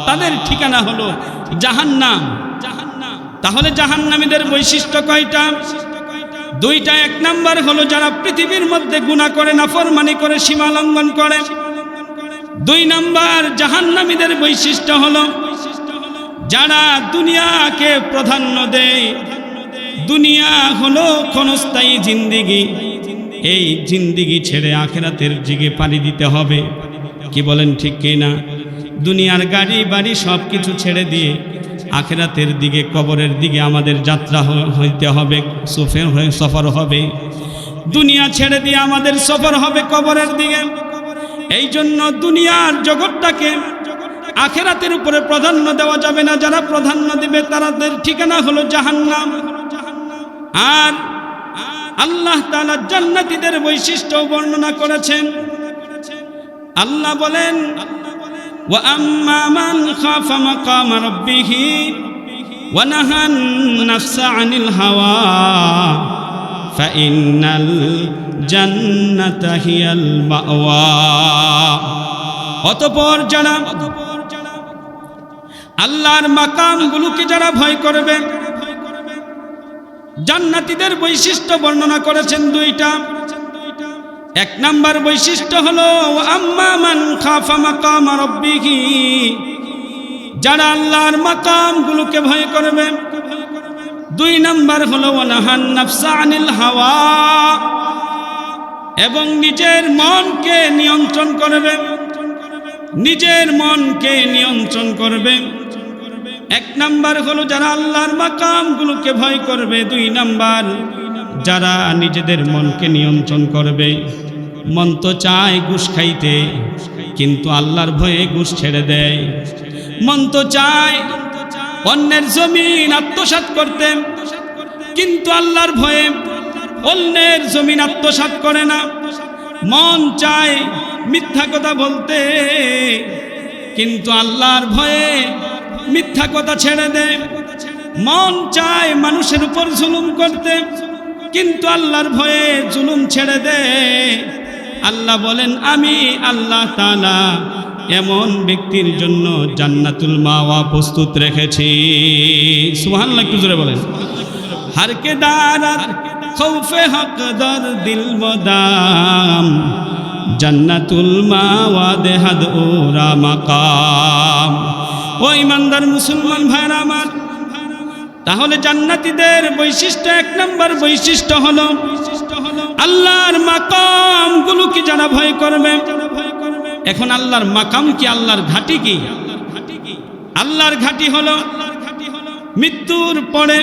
তাদের ঠিকানা হলো জাহান্নাম। তাহলে জাহান্নামীদের বৈশিষ্ট্য কয়টা? দুইটা। এক নাম্বার হলো যারা পৃথিবীর মধ্যে গুনাহ করে, নাফরমানি করে, সীমা লঙ্ঘন করে। দুই নাম্বার জাহান্নামীদের বৈশিষ্ট্য হলো যারা দুনিয়াকে প্রাধান্য দেয়। দুনিয়া হলো ক্ষণস্থায়ী জিন্দিগি, এই জিন্দিগি ছেড়ে আখিরাতের দিকে পাড়ি দিতে হবে। কি বলেন ঠিক কিনা? দুনিয়ার গাড়ি বাড়ি সব কিছু ছেড়ে দিয়ে আখিরাতের দিকে, কবরের দিকে আমাদের যাত্রা হইতে হবে, সফর হবে। দুনিয়া ছেড়ে দিয়ে আমাদের সফর হবে কবরের দিকে। এই জন্য দুনিয়ার জগৎটাকে আখিরাতের উপরে প্রাধান্য দেওয়া যাবে না। যারা প্রাধান্য দিবে তাদের ঠিকানা হলো জাহান্নাম। আর আল্লাহ তাআলা জান্নাতীদের বৈশিষ্ট্য বর্ণনা করেছেন। আল্লাহ বলেন ওয়া আম্মা মান খাফা মাকামা রাব্বিহি ওয়া নাহান নাফসা আনিল হাওয়া ফাইন্নাল জান্নাতা হিয়াল মাওয়া। অতঃপর যারা আল্লাহর মাকামগুলোকে যারা ভয় করবে, জান্নাতীদের বৈশিষ্ট্য বর্ণনা করেছেন দুইটা। এক নাম্বার বৈশিষ্ট্য হলো আম্মা মান খাফা মাকামা রাব্বিহি, যারা আল্লাহর মাকামগুলোকে ভয় করবে। দুই নাম্বার হলো ওয়ানাহান নাফসা আনিল হাওয়া, এবং নিজের মনকে নিয়ন্ত্রণ করবে, নিজের মনকে নিয়ন্ত্রণ করবে। এক নাম্বার হলো যারা আল্লাহর মাকামগুলোকে ভয় করবে। দুই নাম্বার যারা নিজেদের মনকে নিয়ন্ত্রণ করবে। মন তো চায় ঘুষ খাইতে, কিন্তু আল্লাহর ভয়ে ঘুষ ছেড়ে দেয়। মন তো চায় অন্যের জমিন আত্মসাৎ করতে, কিন্তু আল্লাহর ভয়ে অন্যের জমিন আত্মসাৎ করে না। মন চায় মিথ্যা কথা বলতে, কিন্তু আল্লাহর ভয়ে মিথ্যা কথা ছেড়ে দেয়। মন চায় মানুষের উপর জুলুম করতে, কিন্তু আল্লাহর ভয়ে জুলুম ছেড়ে দেয়। আল্লাহ বলেন আমি আল্লাহ তাআলা এমন ব্যক্তির জন্য জান্নাতুল মাওয়া প্রস্তুত রেখেছি। সুবহানাল্লাহ, একটু জোরে বলেন। हर के दारत खौफे हक दर दिल बदाम जन्नतुल मावा देहद ओरा मकाम। ओ ईमानदार मुसलमान भाइरा आमार, তাহলে জান্নাতীদের বৈশিষ্ট্য, এক নম্বর বৈশিষ্ট্য হলো আল্লাহর মাকামগুলোকে যারা ভয় করবে। এখন আল্লাহর মাকাম কি, আল্লাহর ঘাঁটি কি? আল্লাহর ঘাঁটি হলো মৃত্যুর পরে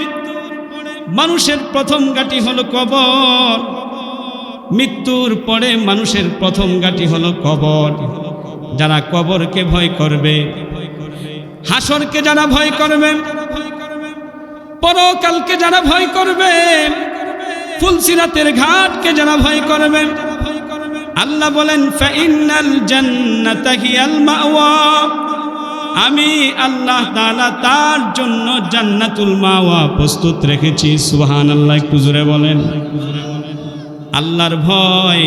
মানুষের প্রথম ঘাঁটি হলো কবর। মৃত্যুর পরে মানুষের প্রথম ঘাঁটি হলো কবর। যারা কবরকে ভয় করবে, হাসরকে যারা ভয় করবে, পরকালকে যারা ভয় করবে, ফুলসিরাতের ঘাটকে যারা ভয় করবে, আল্লাহ বলেন ফাইন্নাল জান্নাতা হিয়াল মাওয়া, আমি আল্লাহ তাআলা তার জন্য জান্নাতুল মাওয়া প্রস্তুত রেখেছি। সুবহানাল্লাহ, একটু জোরে বলেন। আল্লাহর ভয়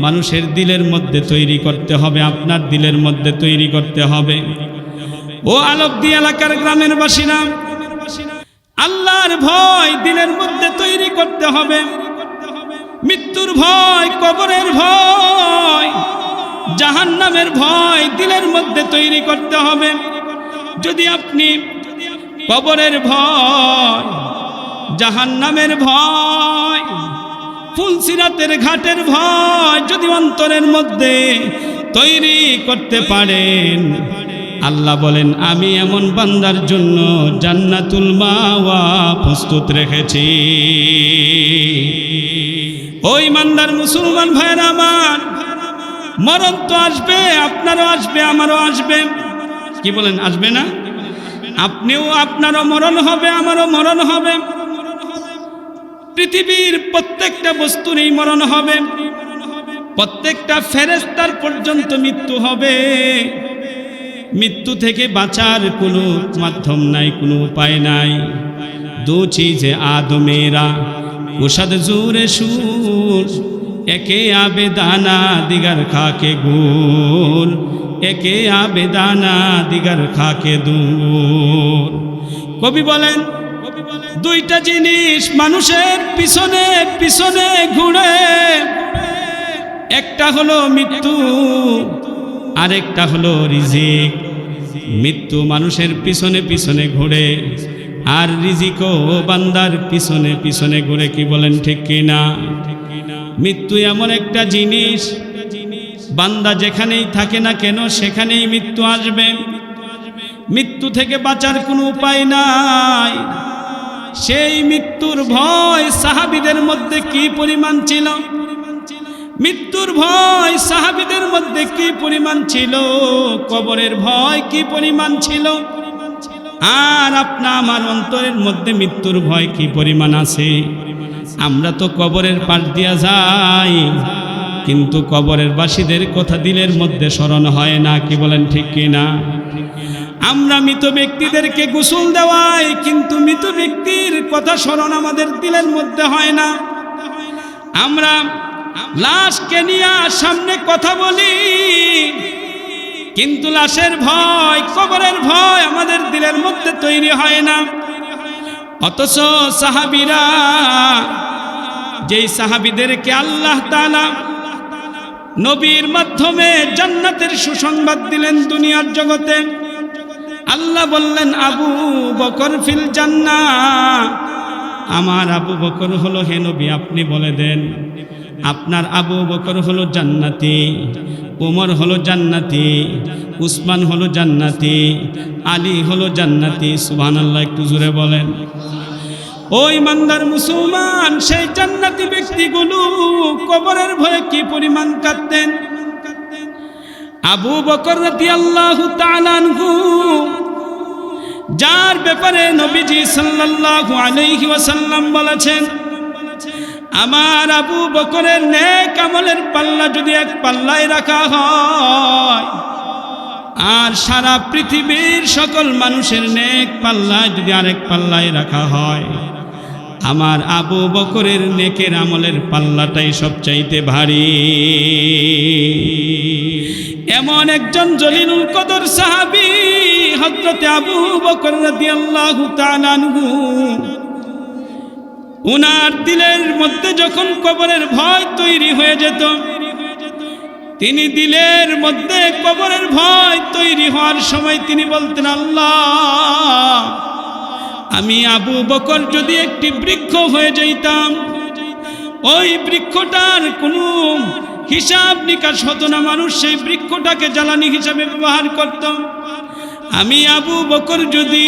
মানুষের দিলের মধ্যে তৈরি করতে হবে, আপনার দিলের মধ্যে তৈরি করতে হবে। ও আলোকদি এলাকার গ্রামের বাসিনা, আল্লাহর ভয় দিলের মধ্যে তৈরি করতে হবে। মৃত্যুর ভয়, কবরের ভয়, জাহান্নামের ভয় দিলের মধ্যে তৈরি করতে হবে। যদি আপনি কবরের ভয়, জাহান্নামের ভয়, ফুলসিরাতের ঘাটের ভয় যদি অন্তরের মধ্যে তৈরি করতে পারেন, আল্লাহ বলেন আমি এমন বান্দার জন্য জান্নাতুল মাওয়া প্রস্তুত রেখেছি। ওই ইমানদার মুসলমান ভাইরা আমার, মরণ তো আসবে, আপনারও আসবে, আমারও আসবে। কি বলেন, আসবে না? আপনিও, আপনারও মরণ হবে, আমারও মরণ হবে। পৃথিবীর প্রত্যেকটা বস্তুরই মরণ হবে, প্রত্যেকটা ফেরেশতার পর্যন্ত মৃত্যু হবে। মৃত্যু থেকে বাঁচার কোনো মাধ্যম নাই, কোনো উপায় নাই। দো চিজে আদমেরা উষাদ জুরে সুর, একে আবেদানা দিগার খাকে গুল, একে আবেদানা দিগার খাকে দূর। কবি বলেন দুইটা জিনিস মানুষের পিছনে পিছনে ঘুরে, একটা হলো মৃত্যু, আরেকটা হলো রিজিক। মৃত্যু মানুষের পিছনে পিছনে ঘুরে, আর রিজিকও বান্দার পিছনে পিছনে ঘুরে। কি বলেন, ঠিক কিনা? মৃত্যু এমন একটা জিনিস, বান্দা যেখানেই থাকে না কেন সেখানেই মৃত্যু আসবে। মৃত্যু থেকে বাঁচার কোনো উপায় নাই। সেই মৃত্যুর ভয় সাহাবীদের মধ্যে কি পরিমাণ ছিল, মৃত্যুর ভয় সাহাবীদের মধ্যে কি পরিমাণ ছিল, কবরের ভয় কি পরিমাণ ছিল, আর আপনা আমার অন্তরের মধ্যে মৃত্যুর ভয় কি পরিমাণ আছে। আমরা তো কবরের পাশ দিয়া যাই, কিন্তু কবরের বাসীদের কথা দিলের মধ্যে স্মরণ হয় না। কি বলেন, ঠিক কিনা? আমরা মৃত ব্যক্তিদেরকে গোসল দেওয়াই, কিন্তু মৃত ব্যক্তির কথা স্মরণ আমাদের দিলের মধ্যে হয় না। আমরা লাশকে নিয়ে সামনে কথা বলি, কিন্তু লাশের ভয়, কবরের ভয় আমাদের দিলের মধ্যে তৈরি হয় না। অথচ সাহাবীরা, যেই সাহাবীদেরকে আল্লাহ তাআলা নবীর মাধ্যমে জান্নাতের সুসংবাদ দিলেন দুনিয়ার জগতে, আল্লাহ বললেন আবু বকর ফিল জান্নাহ, আমার আবু বকর হলো, হে নবী আপনি বলে দেন আপনার আবু বকর হলো জান্নাতি, ওমর হলো জান্নাতি, উসমান হলো জান্নাতি, আলী হলো জান্নাতি। সুবহানাল্লাহ, একটু জোরে বলেন। ওই ইমানদার মুসলমান, সেই জান্নাতি ব্যক্তিগুলো কবরের ভয়ে কি পরিমাণ কাঁদতেন। আবু বকর রাদিয়াল্লাহু তাআলা আনহু, যার ব্যাপারে নবীজি সাল্লাল্লাহু আলাইহি ওয়াসাল্লাম বলেছেন, আমার আবু বকরের নেক আমলের পাল্লা যদি এক পাল্লায় রাখা হয়, আর সারা পৃথিবীর সকল মানুষের নেক পাল্লা যদি আরেক পাল্লায় রাখা হয়, আমার আবু বকরের নেকের আমলের পাল্লাটাই সবচাইতে ভারী। এমন একজন জলিলুল কদর সাহাবী হযরত আবু বকর রাদিয়াল্লাহু তাআলা আনহু, উনার দিলের মধ্যে যখন কবরের ভয় তৈরি হয়ে যেত, তিনি দিলের মধ্যে কবরের ভয় তৈরি হওয়ার সময় তিনি বলতেন, আল্লাহ, আমি আবু বকর যদি একটি বৃক্ষ হয়ে যাইতাম, ওই বৃক্ষটার কোনো হিসাব নিকাশ হতো না, মানুষ সেই বৃক্ষটাকে জ্বালানি হিসাবে ব্যবহার করত। আমি আবু বকর যদি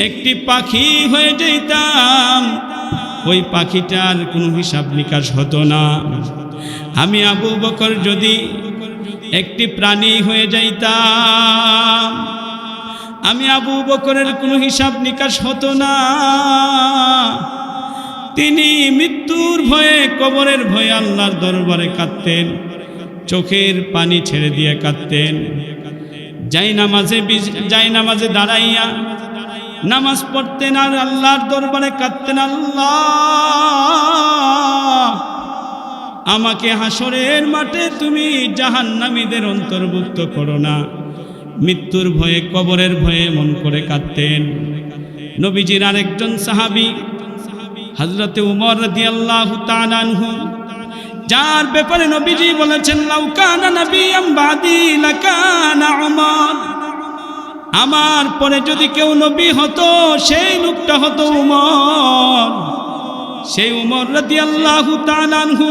একটি পাখি হয়ে যাইতাম, ওই পাখিটার কোনো হিসাব নিকাশ হতো না। আমি আবু বকর যদি একটি প্রাণী হয়ে যাইতাম, আমি আবু বকরের কোনো হিসাব নিকাশ হতো না। তিনি মৃত্যুর ভয়ে, কবরের ভয়ে আল্লাহর দরবারে কাঁদতেন, চোখের পানি ছেড়ে দিয়ে কাঁদতেন। যাই নামাজে দাঁড়াইয়া নামাজ পড়তেন আর আল্লাহর দরবারে কাঁদতেন, আল্লাহ আমাকে হাসরের মাঠে তুমি জাহান্নামীদের অন্তর্ভুক্ত করো না। মৃত্যুর ভয়ে, কবরের ভয়ে মন করে কাঁদতেন। নবীজির আরেকজন সাহাবী হযরতে উমর রাদিয়াল্লাহু তাআলা আনহু, যার ব্যাপারে নবীজি বলেছেন লাউ কানা নাবিয়্যাম বাদি লাকানা উমর, আমার পরে যদি কেউ নবী হতো সেই লোকটা হতো উমর। সেই উমর রাদিয়াল্লাহু তাআলা আনহু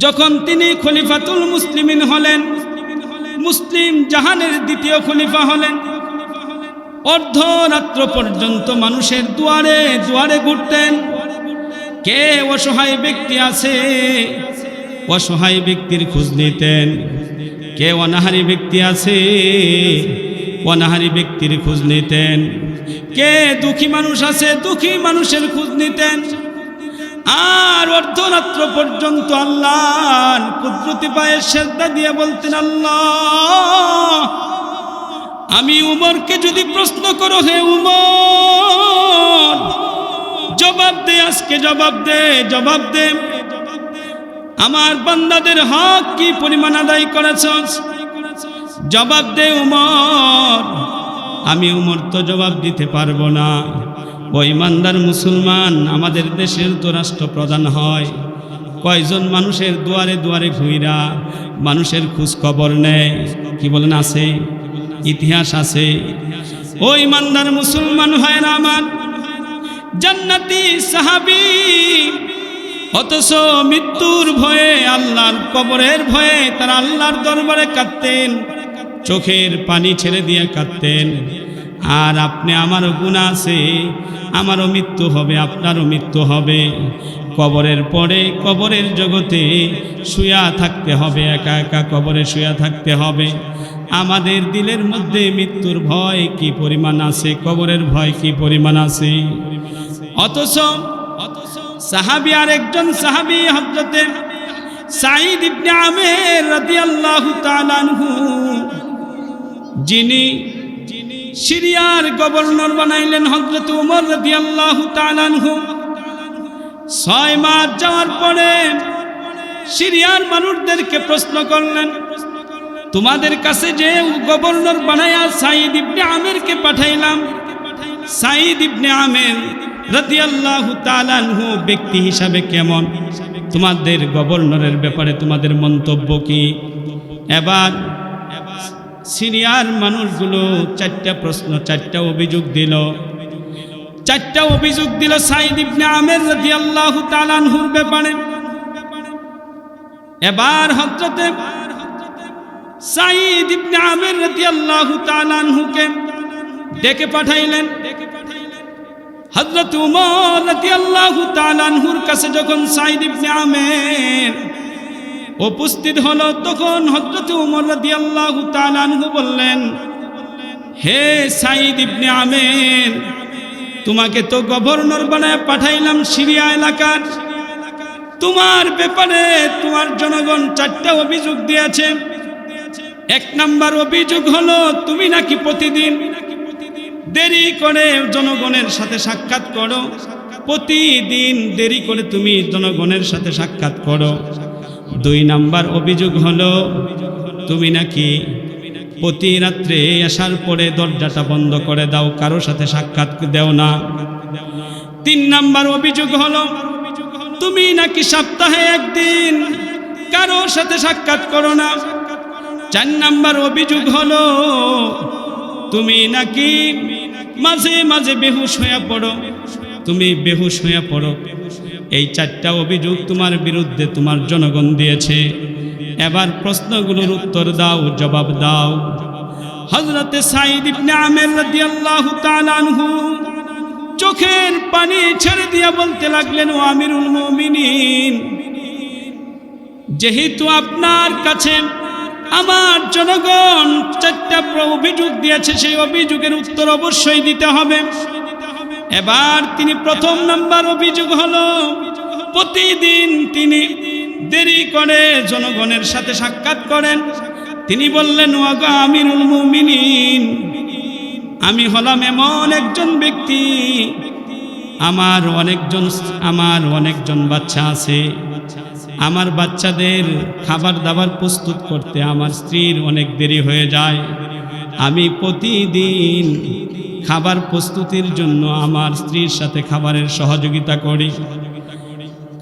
যখন তিনি খলিফাতুল মুসলিমিন হলেন, মুসলিম জাহানের দ্বিতীয় খলিফা হলেন, অর্ধরাত্র পর্যন্ত মানুষের দুয়ারে দুয়ারে ঘুরতেন। কে অসহায় ব্যক্তি আছে, অসহায় ব্যক্তির খোঁজ নিতেন। কে অনাহারী ব্যক্তি আছে, অনাহারী ব্যক্তির খোঁজ নিতেন। কে দুঃখী মানুষ আছে, দুঃখী মানুষের খোঁজ নিতেন। আর অর্ধরাত্র পর্যন্ত আল্লাহর কুদরতি পায়ে সেজদা দিয়ে বলতেন, আল্লাহ আমি উমরকে যদি প্রশ্ন করো, হে উমর জবাব দে, আজকে জবাব দে, জবাব দে, আমার বান্দাদের হক কি পরিমাণ আদায় করেছস, জবাব দে উমর। আমি উমর তো জবাব দিতে পারবো না। ওই ইমানদার মুসলমান আমাদের দেশের তো রাষ্ট্রপ্রধান হয়, কয়জন মানুষের দুয়ারে দুয়ারে ঘুইরা মানুষের খোঁজ খবর নেয়, কি বলেন আছে, ইতিহাস আছে। ওই ইমানদার মুসলমান হয় না আমার, জান্নাতি সাহাবী, অথচ মৃত্যুর ভয়ে, আল্লাহর কবরের ভয়ে তারা আল্লাহর দরবারে কাঁদতেন, চোখের পানি ছেড়ে দিয়ে কাঁদতেন। আর আপনি, আমারও গুনাহ আছে, আমারও মৃত্যু হবে, আপনারও মৃত্যু হবে। কবরের পরে কবরের জগতে শুয়া থাকতে হবে, একা একা কবরে শুয়া থাকতে হবে। আমাদের দিলের মধ্যে মৃত্যুর ভয় কি পরিমাণ আছে, কবরের ভয় কি পরিমাণ আছে। অথচ সাহাবী, আরেকজন সাহাবী হযরতে সাঈদ ইবনে আমের রাদিয়াল্লাহু তাআলা আনহু, যিনি সিরিয়ার গভর্নর বানাইলেন হযরত উমর রাদিয়াল্লাহু তাআলা আনহু। 6 মাস যাওয়ার পরে সিরিয়ার মানুষদেরকে প্রশ্ন করলেন, তোমাদের কাছে যে গভর্নর বানায়া সাঈদ ইবনে আমেরকে পাঠাইলাম, সাঈদ ইবনে আমের রাদিয়াল্লাহু তাআলা আনহু ব্যক্তি হিসাবে কেমন, তোমাদের গভর্নরের ব্যাপারে তোমাদের মন্তব্য কি? এবার সিরিয়ার মানুষগুলো 4টা প্রশ্ন, 4টা অভিযোগ দিল, 4টা অভিযোগ দিল সাঈদ ইবনে আমের রাদিয়াল্লাহু তাআলা আনহুর ব্যাপারে। এবার হযরতে সাঈদ ইবনে আমের রাদিয়াল্লাহু তাআলা আনহুকে ডেকে পাঠাইলেন। হযরত উমর রাদিয়াল্লাহু তাআলা আনহুর কাছে যখন সাঈদ ইবনে আমের উপস্থিত হলো, তখন হযরত উমর রাদিয়াল্লাহু তাআলা আনহু বললেন, হে সাঈদ ইবনে আমের, তোমাকে তো গভর্নর বানায় পাঠাইলাম সিরিয়া এলাকার, তোমার ব্যাপারে তোমার জনগণ 4টা অভিযোগ দিয়েছে। 1 নাম্বার অভিযোগ হলো তুমি নাকি প্রতিদিন দেরি করে জনগণের সাথে সাক্ষাৎ করো, প্রতিদিন দেরি করে তুমি জনগণের সাথে সাক্ষাৎ করো। 2 নাম্বার অভিযোগ হলো তুমি নাকি প্রতি রাত্রে আসার পরে দরজাটা বন্ধ করে দাও, কারো সাথে সাক্ষাৎ দেও না। 3 নাম্বার অভিযোগ হলো তুমি নাকি সপ্তাহে 1 দিন কারো সাথে সাক্ষাৎ করো না। 4 নাম্বার অভিযোগ হলো তুমি নাকি মাঝে মাঝে বেহুশ হয়ে পড়ো, তুমি বেহুশ হয়ে পড়ো। এই 4টা অভিযোগ তোমার বিরুদ্ধে তোমার জনগণ দিয়েছে। এবার প্রশ্নগুলোর উত্তর দাও, জবাব দাও। হযরতে সাঈদ ইবনে আমের রাদিয়াল্লাহু তাআলা আনহু চোখের পানি ছেড়ে দিয়া বলতে লাগলেন, ও আমিরুল মুমিনিন, যেহেতু আপনার কাছে আমার জনগণ 4টা অভিযোগ দিয়েছে, সেই অভিযোগের উত্তর অবশ্যই দিতে হবে। এবার তিনি প্রথম নাম্বার অভিযোগ হলো, প্রতিদিন তিনি দেরি করে জনগণের সাথে সাক্ষাৎ করেন। তিনি বললেন, ওয়াগো আমিরুল মুমিনিন, আমি হলাম এমন একজন ব্যক্তি, আমার অনেকজন বাচ্চা আছে। আমার বাচ্চাদের খাবার দাবার প্রস্তুত করতে আমার স্ত্রীর অনেক দেরি হয়ে যায়। আমি প্রতিদিন খাবার প্রস্তুতির জন্য আমার স্ত্রীর সাথে খাবারের সহযোগিতা করি।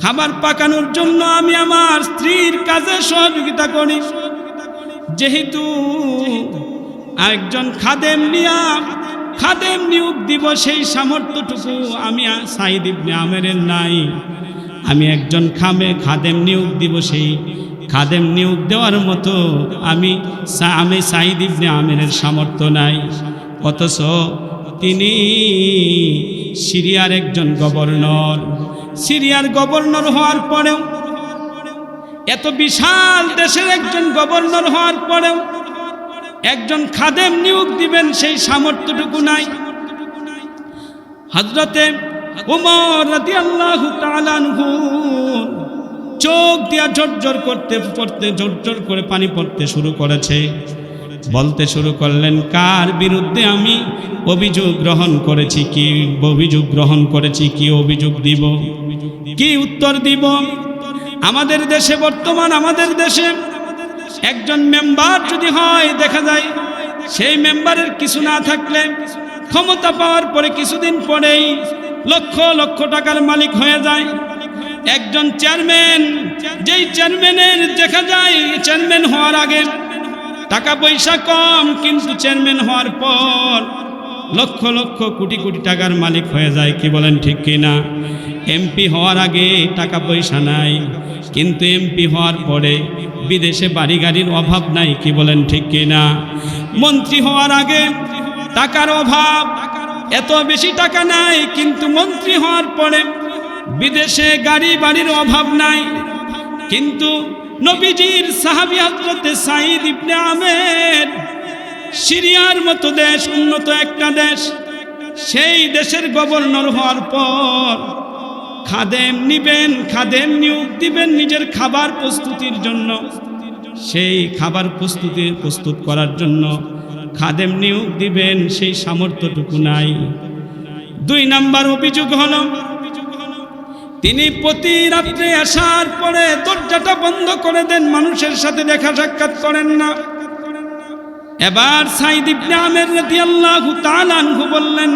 খাবার পাকানোর জন্য আমি আমার স্ত্রীর কাজে সহযোগিতা করি। যেহেতু একজন খাদেম নিয়োগ দিব, সেই সামর্থ্যটুকু আমি সাঈদ ইবনে আমেরের নাই। আমি একজন খাদেম নিয়োগ দিব, সেই খাদেম নিয়োগ দেওয়ার মতো আমি সাঈদ ইবনে আমেরের সামর্থ্য নাই। অথচ তিনি সিরিয়ার একজন গভর্নর। সিরিয়ার গভর্নর হওয়ার পরেও, এত বিশাল দেশের একজন গভর্নর হওয়ার পরেও একজন খাদেম নিয়োগ দিবেন, সেই সামর্থ্যটুকু নাই। হযরতে ওমর রাদিয়াল্লাহু তাআলা আনহু চোখ দিয়া ঝরঝর করে পানি পড়তে শুরু করেছে। বলতে শুরু করলেন, কার বিরুদ্ধে আমি অভিযোগ গ্রহণ করেছি, কি অভিযোগ গ্রহণ করেছি, কি অভিযোগ দিব, কি উত্তর দিব। আমাদের দেশে আমাদের দেশে একজন মেম্বার যদি হয়, দেখা যায় সেই মেম্বারের কিছু না থাকলে ক্ষমতা পাওয়ার পরে কিছুদিন পরেই লক্ষ লক্ষ টাকার মালিক হয়ে যায়। একজন চেয়ারম্যান, যেই চেয়ারম্যানের দেখা যায় চেয়ারম্যান হওয়ার আগে টাকা পয়সা কম, কিন্তু চেয়ারম্যান হওয়ার পর লক্ষ লক্ষ কোটি কোটি টাকার মালিক হয়ে যায়। কি বলেন ঠিক কিনা? এমপি হওয়ার আগে টাকা পয়সা নাই, কিন্তু এমপি হওয়ার পরে বিদেশে বাড়ি গাড়ির অভাব নাই। কি বলেন ঠিক কিনা? মন্ত্রী হওয়ার আগে টাকার অভাব, এত বেশি টাকা নাই, কিন্তু মন্ত্রী হওয়ার পরে বিদেশে গাড়ি বাড়ির অভাব নাই। কিন্তু নবীজির সাহাবী হযরতে সাঈদ ইবনে আমের সিরিয়ার মতো দেশ, উন্নত একটা দেশ, সেই দেশের গভর্নর হওয়ার পর খাদেম নিয়োগ দিবেন নিজের খাবার প্রস্তুতির জন্য। সেই খাবার প্রস্তুত করার জন্য খাদেম নিয়োগ দিবেন, সেই সামর্থ্যটুকু নাই। 2 নাম্বার অভিযোগ হলো, তিনি প্রতি রাত্রে আসার পরে দরজাটা বন্ধ করে দেন, মানুষের সাথে দেখা সাক্ষাৎ করেন না। এবার সাঈদ ইবনে আমের রাদিয়াল্লাহু তাআলা আনহু বললেন,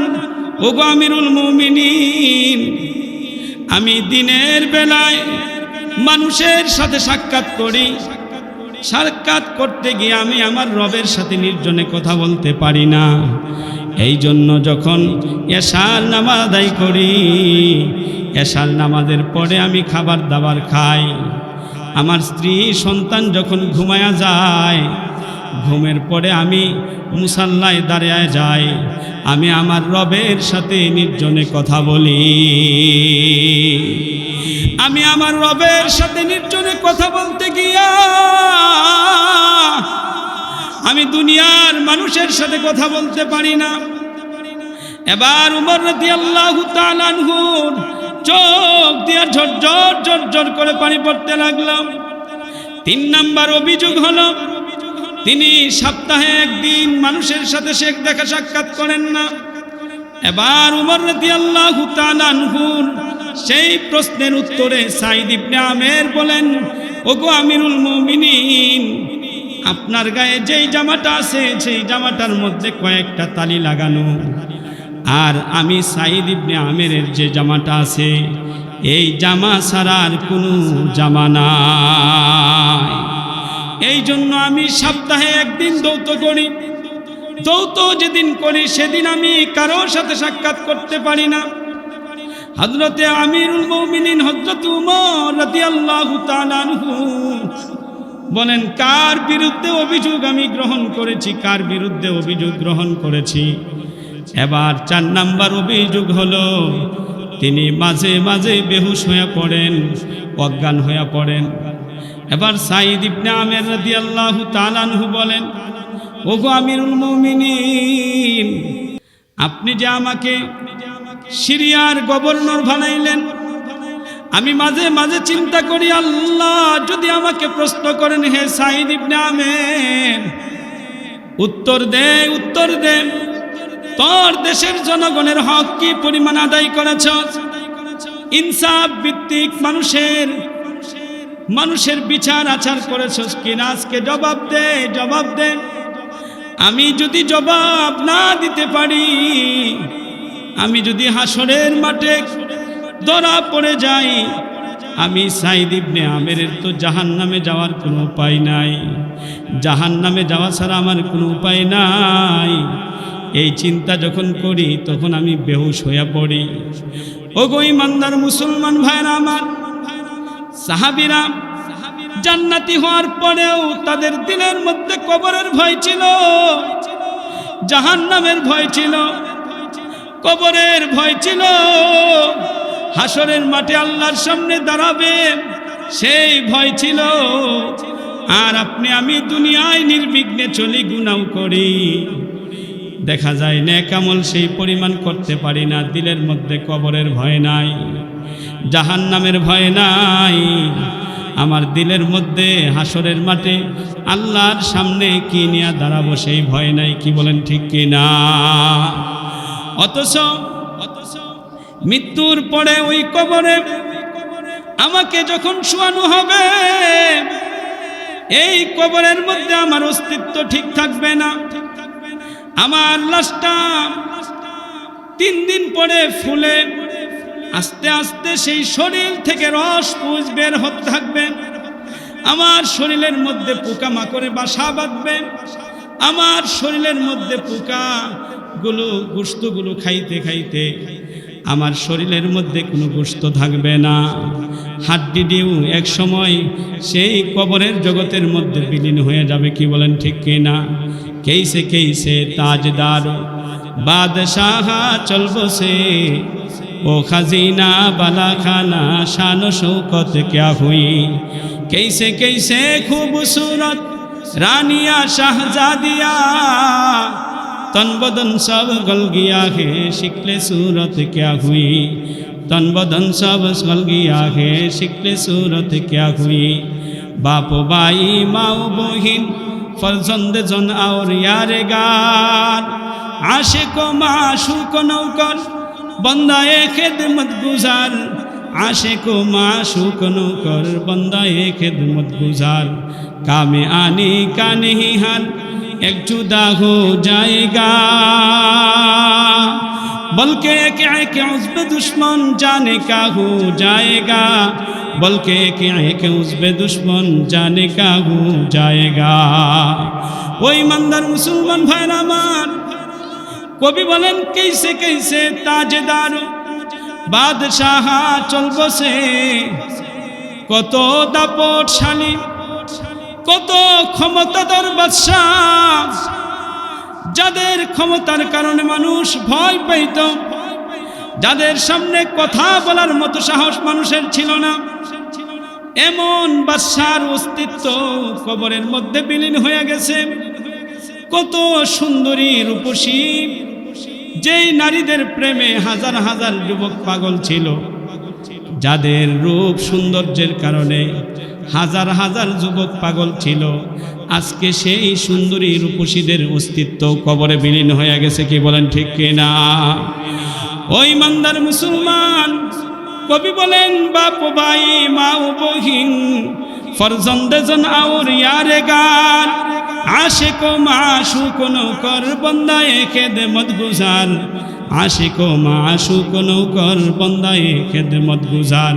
ওগো আমিরুল মুমিনিন, আমি দিনের বেলায় মানুষের সাথে সাক্ষাৎ করি। সাক্ষাৎ করতে গিয়ে আমি আমার রবের সাথে নির্জনে কথা বলতে পারি না। এই জন্য যখন এশার নামাজ আদায় করি, এশার নামাজের পরে আমি খাবার দাবার খাই। আমার স্ত্রী সন্তান যখন ঘুমায়া যায়, ঘুমের পরে আমি মুসাল্লায় দাঁড়ায় যাই, আমি আমার রবের সাথে নির্জনে কথা বলি। আমি আমার রবের সাথে নির্জনে কথা বলতে গিয়া আমি দুনিয়ার মানুষের সাথে কথা বলতে পারি না। এবার উমর রাদিয়াল্লাহু তাআলা আনহুর চোখ দিয়া ঝরঝর করে পানি পড়তে লাগলাম। 3 নাম্বার অভিযোগ হলো, তিনি সপ্তাহে একদিন মানুষের সাথে দেখা সাক্ষাৎ করেন না। এবার উমর রাদিয়াল্লাহু তাআলা আনহুর সেই প্রশ্নের উত্তরে সাঈদ ইবনে আমের বলেন, ওগো আমিরুল মুমিনিন, আপনার গায়ে যেই জামাটা আছে সেই জামাটার মধ্যে কয়েকটা তালি লাগানো, আর আমি সাঈদ ইবনে আমেরের যে জামাটা আছে এই জামা ছাড়ার কোনো জামা নাই। এই জন্য আমি সপ্তাহে একদিন দৌত করি। দৌত যেদিন করি সেদিন আমি কারোর সাথে সাক্ষাৎ করতে পারি না। হযরতে আমিরুল মুমিনিন হযরত উমর রাদিয়াল্লাহু তাআলা আনহু বলেন, কার বিরুদ্ধে অভিযোগ আমি গ্রহণ করেছি, কার বিরুদ্ধে অভিযোগ গ্রহণ করেছি? এবার 4 নাম্বার অভিযোগ হলো, তিনি মাঝে মাঝে বেহুশ হয়ে পড়েন, অজ্ঞান হয়ে পড়েন। এবার সাঈদ ইবনে আমের রাদিয়াল্লাহু তাআলা আনহু বলেন, ওগো আমিরুল মুমিনিন, আপনি যে আমাকে সিরিয়ার গভর্নর বানাইলেন, আমি মাঝে মাঝে চিন্তা করি, আল্লাহ যদি আমাকে প্রশ্ন করেন, হে সাঈদ ইবনে আমের, উত্তর দে তোর দেশের জনগণের হক কি পরিমাণ আদায় করেছ? ইনসাফ ভিত্তিক মানুষের বিচার আচার করেছ কিনা? আজকে জবাব দে। আমি যদি জবাব না দিতে পারি, আমি যদি হাসরের মাঠে ধরা পড়ে যাই, আমি সাঈদ ইবনে আমেরের তো জাহান্নামে যাওয়ার কোনো উপায় নাই, জাহান্নামে যাওয়া ছাড়া আমার কোনো উপায় নাই। এই চিন্তা যখন করি তখন আমি বেহুশ হয়ে পড়ি। ওগো ঈমানদার মুসলমান ভাইরা আমার, সাহাবীরা জান্নাতি হওয়ার পরেও তাদের দিলের মধ্যে কবরের ভয় ছিল, জাহান্নামের ভয় ছিল, কবরের ভয় ছিল, হাসরের মাঠে আল্লাহর সামনে দাঁড়াবে সেই ভয় ছিল। আর আপনি আমি দুনিয়ায় নির্বিঘ্নে চলি, গুনাহ করি, দেখা যায় নেক আমল সেই পরিমাণ করতে পারি না, দিলের মধ্যে কবরের ভয় নাই, জাহান্নামের ভয় নাই, আমার দিলের মধ্যে হাসরের মাঠে আল্লাহর সামনে কি নিয়ে দাঁড়াবো সেই ভয় নাই। কি বলেন ঠিক কি না? অথচ মৃত্যুর পরে ওই কবরে আমাকে যখন শোয়ানো হবে, এই কবরের মধ্যে আমার অস্তিত্ব ঠিক থাকবে না। আমার লাশটা 3 দিন পরে ফুলে আস্তে আস্তে সেই শরীর থেকে রস পুষ বের হতে থাকবে, আমার শরীরের মধ্যে পোকা মাকড়ে বাসা বাঁধবে, আমার শরীরের মধ্যে পোকাগুলো গোশতগুলো খাইতে খাইতে আমার শরীরের মধ্যে কোনো গোশত থাকবে না। হাড্ডিটিও এক সময় সেই কবরের জগতের মধ্যে বিলীন হয়ে যাবে। কি বলেন ঠিক কি না? কেইসে তাজদার বাদশাহ চলবো সে, ও খাজিনা বালা খানা শান শৌকত क्या हुई, कैसे खूबसूरत रानिया शाहजादिया, तन बदन सब गल गया है शिकले सूरत क्या हुई, तन बदन सब गल गया है शिकले सूरत क्या हुई। बाप भाई माओ बहिन फरजंद जन और यारेगार, आशिक माशूक नौकर बंदाए खिदमत गुजार, आशिक माशूक नौकर बंदाए खिदमत गुजार। कामे आने का नहीं हाल एक जुदा हो जाएगा, बल्कि एक उज़्ब दुश्मन जाने का हो जाएगा, बल्कि एक उज़्ब दुश्मन जाने का हो जाएगा। वो ईमानदार मुसलमान भाइरा আমার, কবি বলেন कैसे ताजदार বাদশাহ চলবো সে, কত দাপটশালী কত ক্ষমতাধর বাদশাহ, যাদের ক্ষমতার কারণে মানুষ ভয় পেত, যাদের সামনে কথা বলার মতো সাহস মানুষের ছিল না, এমন বাদশার অস্তিত্ব কবরের মধ্যে বিলীন হয়ে গেছে। কত সুন্দরী রূপসী, যেই নারীদের প্রেমে হাজার হাজার যুবক পাগল ছিল, যাদের রূপ সৌন্দর্যের কারণে হাজার হাজার যুবক পাগল ছিল, আজকে সেই সুন্দরী রূপসীদের অস্তিত্ব কবরে বিলীন হয়ে গেছে। কি বলেন ঠিক কিনা? ওই ইমানদার মুসলমান, কবি বলেন বাপ ভাই মা ও বহিন ফরজন্দে জন আর ইয়ারেগার, आशिक माशूक नौकर बंदाए खिदमत गुजार, आशिक माशूक नौकर बंदाए खिदमत गुजार।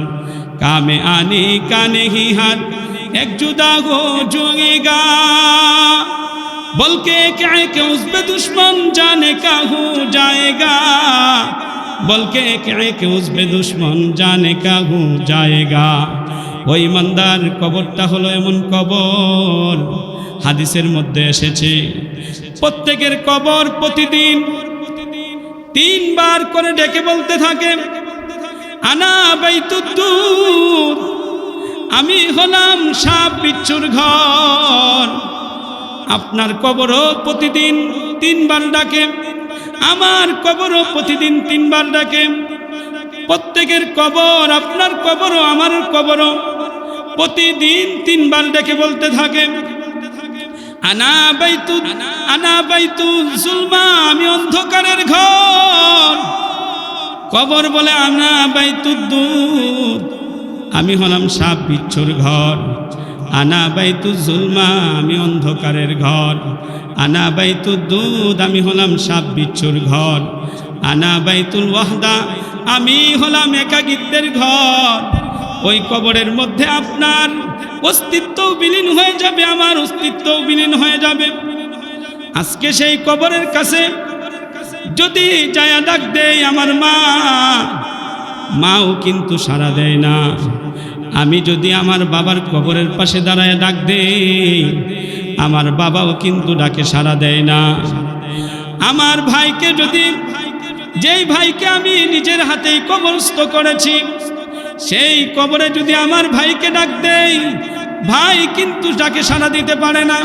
कामे आने का नहीं हाथ एक जुदा हो जाएगा, बल्कि के उज़्ब दुश्मन जाने का हो जाएगा, बल्कि के उज़्ब दुश्मन जाने का हो जाएगा। ওই ইমানদার কবরটা হলো এমন কবর, হাদিসের মধ্যে এসেছে প্রত্যেকের কবর প্রতিদিন 3 বার করে ডেকে বলতে থাকে, আনা বাইতুদ্দুর, আমি হলাম সাপ বিচ্ছুর ঘর। আপনার কবরও প্রতিদিন 3 বার ডাকে, আমার কবরও প্রতিদিন 3 বার ডাকে। প্রত্যেকের কবর, আপনার কবরও আমার কবরও প্রতিদিন 3 বার ডেকে বলতে থাকে, আনা বাইতু জুলমা, আমি অন্ধকারের ঘর। কবর বলে আনা বাইতুদ্দুর, আমি হলাম সাপ বিচ্ছুর ঘর। আনা বাইতু জুলমা, আমি অন্ধকারের ঘর। আনা বাইতুদ্দুদ, আমি হলাম সাপ বিচ্ছুর ঘর। আনা বাইতুল ওয়াহদা, আমি হলাম একাকিত্বের ঘর। ওই কবরের মধ্যে আপনার অস্তিত্বও বিলীন হয়ে যাবে, আমার অস্তিত্বও বিলীন হয়ে যাবে। আজকে সেই কবরের কাছে যদি যায়া ডাক দেয় আমার মাও কিন্তু সাড়া দেয় না। আমি যদি আমার বাবার কবরের পাশে দাঁড়ায় ডাক দেই, আমার বাবাও কিন্তু ডাকে সাড়া দেয় না। আমার ভাইকে যদি, যেই ভাইকে আমি নিজের হাতেই কবরস্থ করেছি, সেই কবরে যদি আমার ভাইকে ডাক দেই, ভাই কিন্তু ডাকে সাড়া দিতে পারে না।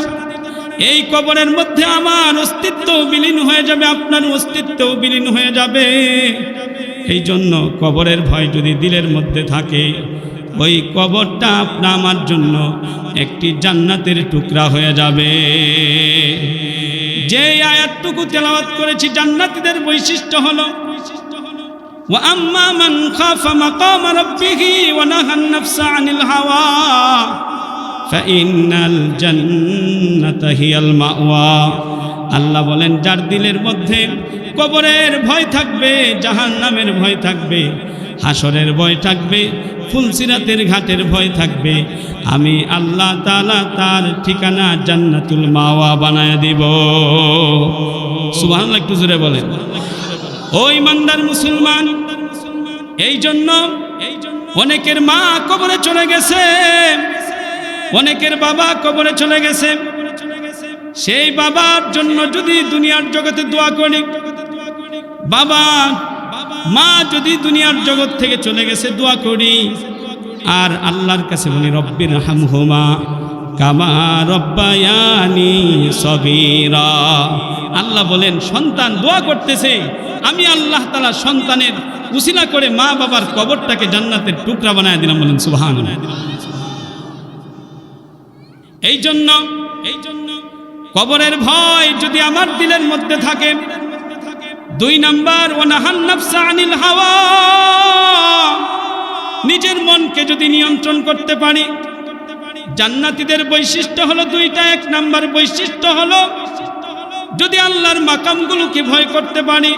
এই কবরের মধ্যে আমার অস্তিত্ব বিলীন হয়ে যাবে, আপনার অস্তিত্ব বিলীন হয়ে যাবে। এই জন্য কবরের ভয় যদি দিলের মধ্যে থাকে, ওই কবরটা আপনা আমার জন্য একটি জান্নাতের টুকরা হয়ে যাবে। যে আয়াতটুকু তেলাওয়াত করেছি, জান্নাতীদের বৈশিষ্ট্য হলো ওয়া আম্মা মান খাফা মাকাম রাব্বিহি ওয়া নাহান নাফসা আনিল হাওয়া ফাইন্নাল জান্নাতা হিয়াল মাওয়া। আল্লাহ বলেন, যার দিলের মধ্যে কবরের ভয় থাকবে, জাহান্নামের ভয় থাকবে, হাসরের ভয় থাকবে, ফুলসিরাতের ঘাটের ভয় থাকবে, আমি আল্লাহ তাআলা তার ঠিকানা জান্নাতুল মাওয়া বানায় দিব। সুবহানাল্লাহ, একটু জোরে বলেন। ও ইমানদার মুসলমান, এই জন্য অনেকের মা কবরে চলে গেছে, অনেকের বাবা কবরে চলে গেছে। সেই বাবার জন্য যদি দুনিয়ার জগতে দোয়া করি, বাবা মা যদি দুনিয়ার জগৎ থেকে চলে গেছে দোয়া করি, আর আল্লাহর কাছে বলি রব্বির হামহুমা কামা রব্বায়ানি সগীরা। আল্লাহ বলেন, সন্তান দোয়া করতেছে, আমি আল্লাহ তাআলা সন্তানের উসিলা করে মা বাবার কবরটাকে জান্নাতের টুকরা বানায় দিলাম। বলেন সুবহানাল্লাহ। এই জন্য কবরের ভয় যদি আমার দিলের মধ্যে থাকে, 2 নাম্বার ওয়া নাহান নাফসা আনিল হাওয়া, নিজের মনকে যদি নিয়ন্ত্রণ করতে পারি। জান্নাতীদের বৈশিষ্ট্য হলো 2টা। 1 নাম্বার বৈশিষ্ট্য হলো যদি আল্লাহর মাকামগুলোকে ভয় করতে পারি।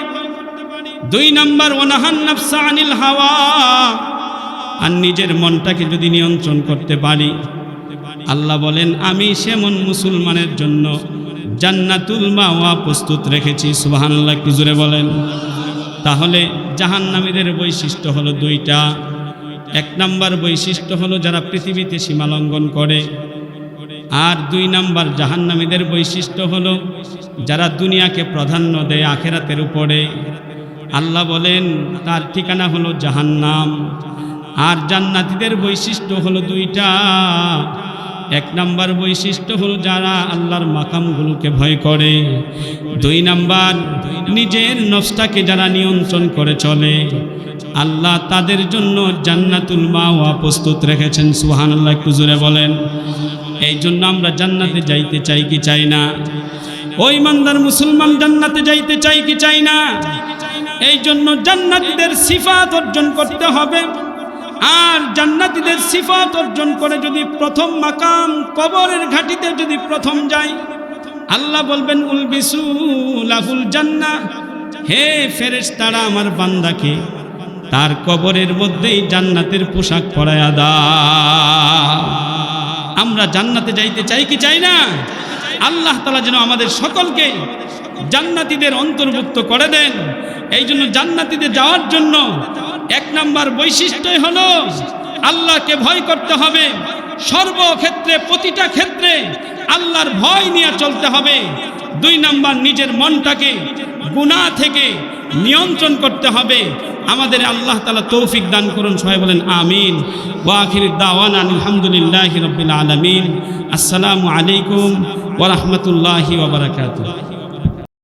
2 নাম্বার ওয়া নাহান নাফসা আনিল হাওয়া, আর নিজের মনটাকে যদি নিয়ন্ত্রণ করতে পারি। আল্লাহ বলেন, আমি সেমন মুসলমানের জন্য জান্নাতুল মাওয়া প্রস্তুত রেখেছি। সুবহানাল্লাহ, একটু জোরে বলেন। তাহলে জাহান্নামীদের বৈশিষ্ট্য হলো 2টা। 1 নাম্বার বৈশিষ্ট্য হলো যারা পৃথিবীতে সীমা লঙ্ঘন করে, আর 2 নাম্বার জাহান্নামীদের বৈশিষ্ট্য হলো যারা দুনিয়াকে প্রাধান্য দেয় আখেরাতের উপরে। আল্লাহ বলেন তার ঠিকানা হলো জাহান্নাম। আর জান্নাতীদের বৈশিষ্ট্য হলো 2টা। 1 নাম্বার বৈশিষ্ট্য হলো যারা আল্লাহর মাকামগুলোকে ভয় করে। 2 নাম্বার নিজের নফসটাকে যারা নিয়ন্ত্রণ করে চলে, আল্লাহ তাদের জন্য জান্নাতুল মাওয়া প্রস্তুত রেখেছেন। সুবহানাল্লাহ, একটু জোরে বলেন। এই জন্য আমরা জান্নাতে যাইতে চাই কি চাই না? ওই ইমানদার মুসলমান জান্নাতে যাইতে চাই কি চাই না? এই জন্য জান্নাতীদের সিফাত অর্জন করতে হবে। আর জান্নাতীদের সিফাত অর্জন করে যদি প্রথম মাকাম কবরের ঘাটিতে যদি প্রথম যাই, আল্লাহ বলবেন উলবিসু লাহুল জান্নাহ, হে ফেরেশতারা আমার বান্দাকে তার কবরের মধ্যেই জান্নাতের পোশাক পরায়া দাও। আমরা জান্নাতে যাইতে চাই কি চাই না? আল্লাহ তাআলা যেন আমাদের সকলকে জান্নাতীদের অন্তর্ভুক্ত করে দেন। এই জন্য জান্নাতীতে যাওয়ার জন্য 1 নাম্বার বৈশিষ্ট্যই হলো আল্লাহকে ভয় করতে হবে। সর্বক্ষেত্রে, প্রতিটা ক্ষেত্রে আল্লাহর ভয় নিয়ে চলতে হবে। 2 নাম্বার নিজের মনটাকে গুনাহ থেকে নিয়ন্ত্রণ করতে হবে। আমাদের আল্লাহ তাআলা তৌফিক দান করুন। সবাই বলেন আমিন। ওয়া আখিরু দাওয়ানা আলহামদুলিল্লাহি রাব্বিল আলামিন। আসসালামু আলাইকুম ওয়া রাহমাতুল্লাহি ওয়া বারাকাতুহু।